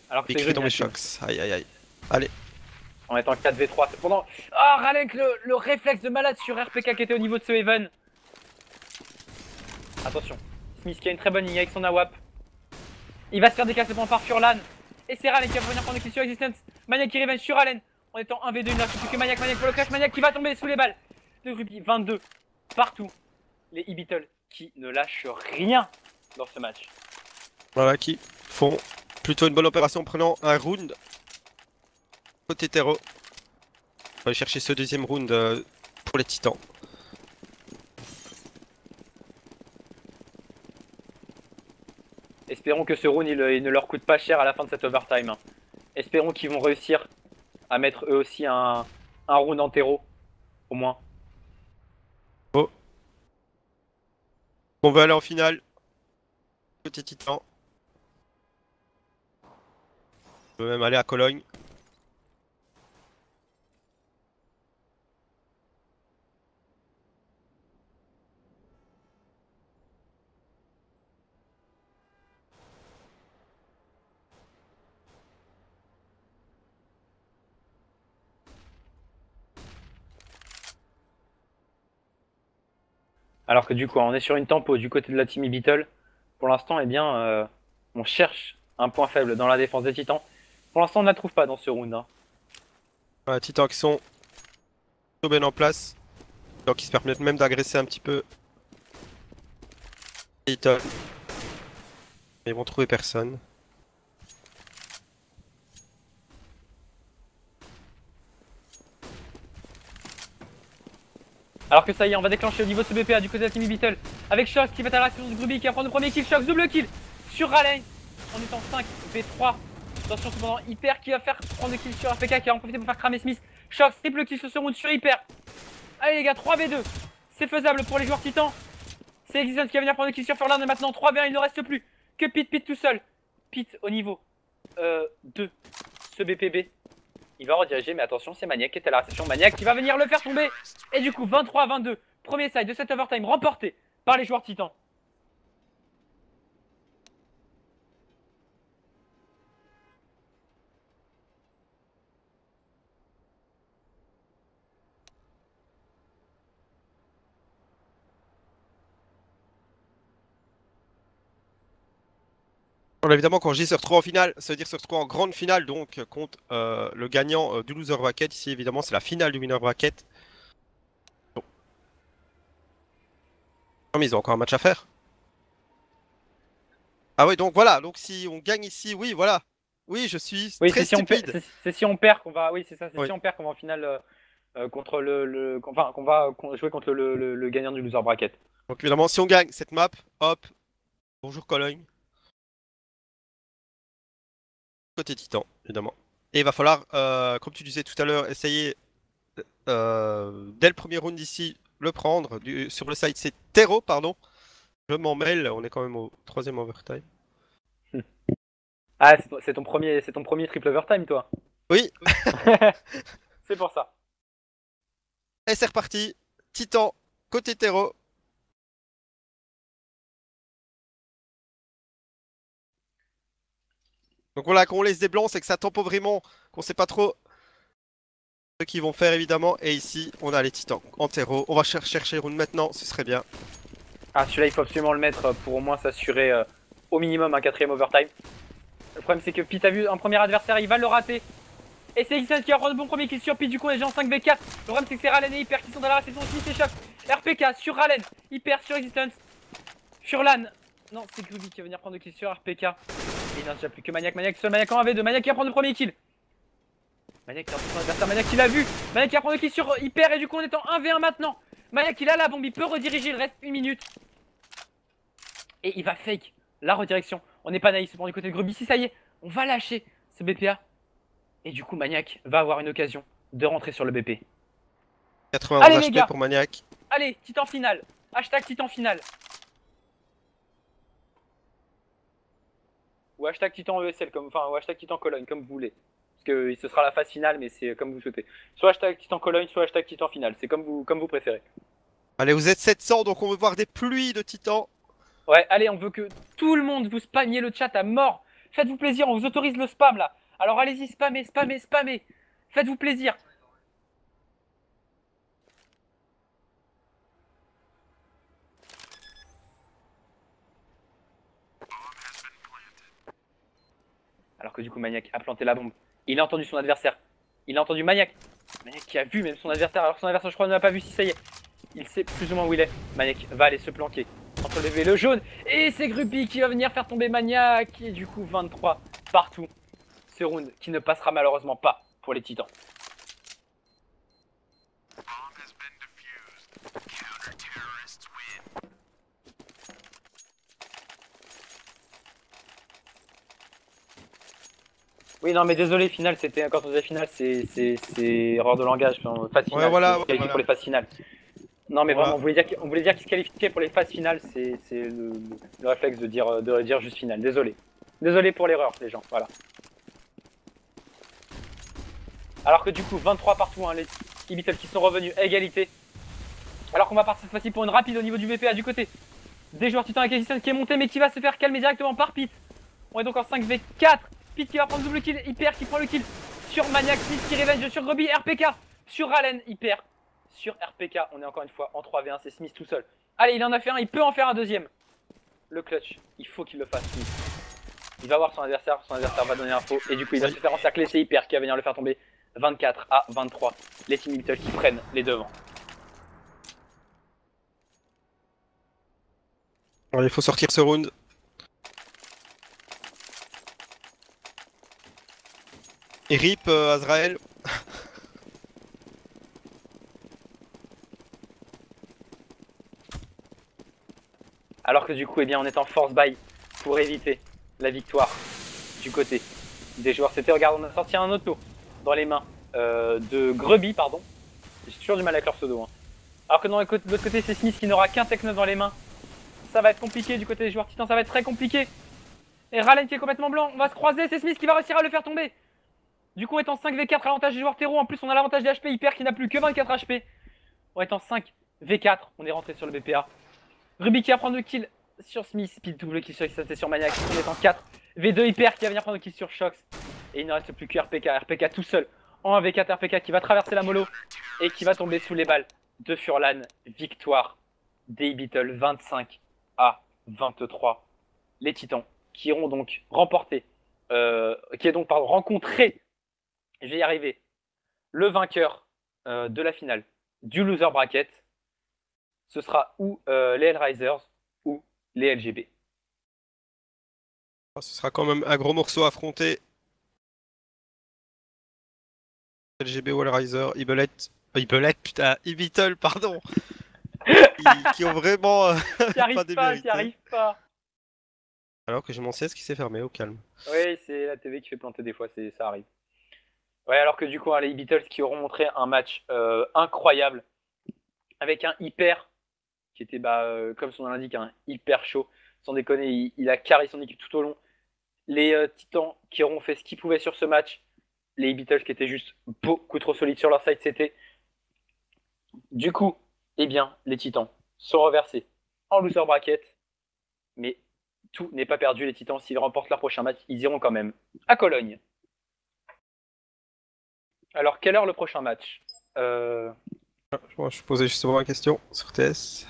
Alors que Il c'est crée dans les Green, shocks. Aïe aïe aïe. Allez. en étant 4v3. Cependant, ah, Ralek, le réflexe de malade sur RPK qui était au niveau de ce Even. Attention, Smith qui a une très bonne ligne avec son AWAP. Il va se faire déclasser par Furlan. Et c'est Ralek qui va venir prendre le kill sur Existence. Maniac qui revenge sur Allen. En étant 1v2, il n'a plus que Maniac pour le clash. Maniac qui va tomber sous les balles de Ruby. 22 partout. Les E-Beatles qui ne lâchent rien dans ce match. Voilà, qui font plutôt une bonne opération en prenant un round côté terreau. On va aller chercher ce deuxième round pour les titans. Espérons que ce round il ne leur coûte pas cher à la fin de cette overtime. Hein. Espérons qu'ils vont réussir à mettre eux aussi un round en terreau. Au moins. Oh. On veut aller en finale. Côté titan. On peut même aller à Cologne. Alors que du coup, on est sur une tempo du côté de la team E-Beatle. Pour l'instant, eh bien, on cherche un point faible dans la défense des Titans. Pour l'instant, on ne la trouve pas dans ce round. Hein. Voilà, titans qui sont plutôt bien en place. Donc ils se permettent même d'agresser un petit peu. Titan. Mais ils vont trouver personne. Alors que ça y est, on va déclencher au niveau de ce BPA du côté de la team E-Beatle. Avec Shox qui va être à la réaction de Gruby qui va prendre le premier kill. Shox double kill sur Raleigh en étant 5v3. Attention cependant, Hyper qui va faire prendre le kill sur APK qui va en profiter pour faire cramer Smith. Shox triple kill sur ce round sur Hyper. Allez les gars, 3v2. C'est faisable pour les joueurs titans. C'est Existence qui va venir prendre le kill sur Furlan et maintenant 3v1, il ne reste plus que Pete tout seul. Pete au niveau de ce BPB. Il va rediriger, mais attention, c'est Maniac qui est à la réception. Maniac qui va venir le faire tomber. Et du coup, 23-22. Premier side de cette overtime remporté par les joueurs titans. Alors évidemment, quand je dis se retrouver en finale, ça veut dire se retrouver en grande finale, donc contre le gagnant du loser bracket. Ici, évidemment, c'est la finale du winner bracket. Bon. Non, mais ils ont encore un match à faire. Ah oui, donc voilà, donc si on gagne ici, oui, voilà. Oui, je suis Oui, très stupide. c'est si on perd qu'on va. Oui, c'est ça, c'est Oui. si on perd qu'on va en finale contre enfin, qu'on va jouer contre le gagnant du loser bracket. Donc évidemment, si on gagne cette map, hop, bonjour Cologne, côté Titan, évidemment. Et il va falloir, comme tu disais tout à l'heure, essayer dès le premier round ici, le prendre. Sur le site, c'est Terro, pardon. Je m'en mêle, on est quand même au troisième overtime. Ah, c'est ton premier triple overtime, toi. Oui, C'est pour ça. et c'est reparti. Titan, côté Terro. Donc voilà, quand on laisse des blancs, c'est que ça tempo vraiment, qu'on sait pas trop ce qu'ils vont faire évidemment. Et ici, on a les Titans en terreau. On va chercher round maintenant, ce serait bien. Ah, celui-là, il faut absolument le mettre pour au moins s'assurer au minimum un quatrième overtime. Le problème, c'est que Pete a vu un premier adversaire, il va le rater. Et c'est Xen qui va prendre le bon premier kill sur Pete. Du coup, on est déjà en 5v4. Le problème, c'est que c'est Ralen et Hyper qui sont dans la réception aussi. C'est choc. RPK sur Ralen. Hyper sur Existence. Furlan. Non, c'est Gruby qui va venir prendre le kill sur RPK. Et il n'y a déjà plus que Maniac. Maniac seul. Maniac en 1v2. Maniac qui va prendre le premier kill. Maniac qui a son adversaire. Maniac qui l'a vu. Maniac qui va prendre le kill sur Hyper. Et du coup, on est en 1v1 maintenant. Maniac, il a la bombe. Il peut rediriger. Il reste 1 minute. Et il va fake la redirection. On n'est pas naïf, c'est pour du côté de Gruby. Si ça y est, on va lâcher ce BPA. Et du coup, Maniac va avoir une occasion de rentrer sur le BP. 91 Allez les HP gars, pour Maniac. allez, Titan final. Hashtag Titan final. Ou hashtag Titan ESL, enfin, ou hashtag Titan Cologne, comme vous voulez. Parce que ce sera la phase finale, mais c'est comme vous souhaitez. Soit hashtag Titan Cologne, soit hashtag Titan final. C'est comme vous préférez. Allez, vous êtes 700, donc on veut voir des pluies de Titans. Ouais, allez, on veut que tout le monde vous spammiez le chat à mort. Faites-vous plaisir, on vous autorise le spam là. Alors allez-y, spammez, spammez, spammez. Faites-vous plaisir. Alors que du coup, Maniac a planté la bombe. Il a entendu son adversaire. Il a entendu Maniac. Maniac qui a vu même son adversaire. Alors que son adversaire, je crois, ne l'a pas vu. Si ça y est, il sait plus ou moins où il est. Maniac va aller se planquer entre le V et le jaune. Et c'est Gruby qui va venir faire tomber Maniac. Et du coup, 23 partout. Ce round qui ne passera malheureusement pas pour les Titans. Oui, non, mais désolé, finale, c'était quand on disait finale, c'est erreur de langage. Enfin, phase finale, Ouais, voilà, se qualifier voilà. pour les phases finales. Non, mais Voilà. vraiment, on voulait dire qu'il se qualifiait pour les phases finales, c'est le réflexe de dire juste finale. Désolé. Désolé pour l'erreur, les gens, voilà. Alors que du coup, 23 partout, hein, les Ibitels qui sont revenus à égalité. Alors qu'on va partir cette fois-ci pour une rapide au niveau du BPA du côté des joueurs titans avec Existence qui est monté, mais qui va se faire calmer directement par Pete. On est donc en 5v4. Pete qui va prendre double kill, Hyper qui prend le kill sur Maniac, Smith qui revenge sur Gruby, RPK sur Ralen, Hyper sur RPK. On est encore une fois en 3v1, c'est Smith tout seul. Allez, il en a fait un, il peut en faire un deuxième. Le clutch, il faut qu'il le fasse, Smith. Il va voir son adversaire va donner l'info, et du coup il va se faire encercler, c'est Hyper qui va venir le faire tomber. 24 à 23, les Team Little qui prennent les devants. Alors, il faut sortir ce round. Et RIP Azrael. Alors que du coup, eh bien, on est en force buy pour éviter la victoire du côté des joueurs. C'était, regarde, on a sorti un auto dans les mains de Gruby, pardon. J'ai toujours du mal avec leur pseudo. Hein. Alors que de l'autre côté, c'est Smith qui n'aura qu'un Tech 9 dans les mains. Ça va être compliqué du côté des joueurs titans, ça va être très compliqué. Et Ralen qui est complètement blanc, on va se croiser, c'est Smith qui va réussir à le faire tomber. Du coup, on est en 5v4 à l'avantage des joueurs terreau. En plus, on a l'avantage des HP Hyper qui n'a plus que 24 HP. On est en 5v4, on est rentré sur le BPA. Ruby qui va prendre le kill sur Smith, Speed double kill sur XST sur Maniac, on est en 4. V2 Hyper qui va venir prendre le kill sur Shox. Et il ne reste plus que RPK, RPK tout seul. En 1v4, RPK qui va traverser la mollo et qui va tomber sous les balles de Furlan. Victoire des Beatles 25 à 23. Les Titans qui auront donc remporté, rencontré, je vais y arriver, le vainqueur de la finale du loser bracket. Ce sera ou les Hellraisers ou les LGB. Ce sera quand même un gros morceau à affronter. LGB Wallriser, putain, Ibeetle, pardon. qui ont vraiment T'y arrives pas pas, t'y démérité. arrives pas. Alors que j'ai mon CS qui s'est fermé, au calme. Oui, c'est la TV qui fait planter des fois, ça arrive. Ouais, alors que du coup, hein, les Beatles qui auront montré un match incroyable avec un hyper qui était, comme son nom l'indique, un hyper chaud. Sans déconner, il a carré son équipe tout au long. Les Titans qui auront fait ce qu'ils pouvaient sur ce match. Les Beatles qui étaient juste beaucoup trop solides sur leur side, c'était. Du coup, eh bien, les Titans sont reversés en loser bracket. Mais tout n'est pas perdu. Les Titans, s'ils remportent leur prochain match, ils iront quand même à Cologne. Alors, quelle heure le prochain match Je posais justement la question sur TS.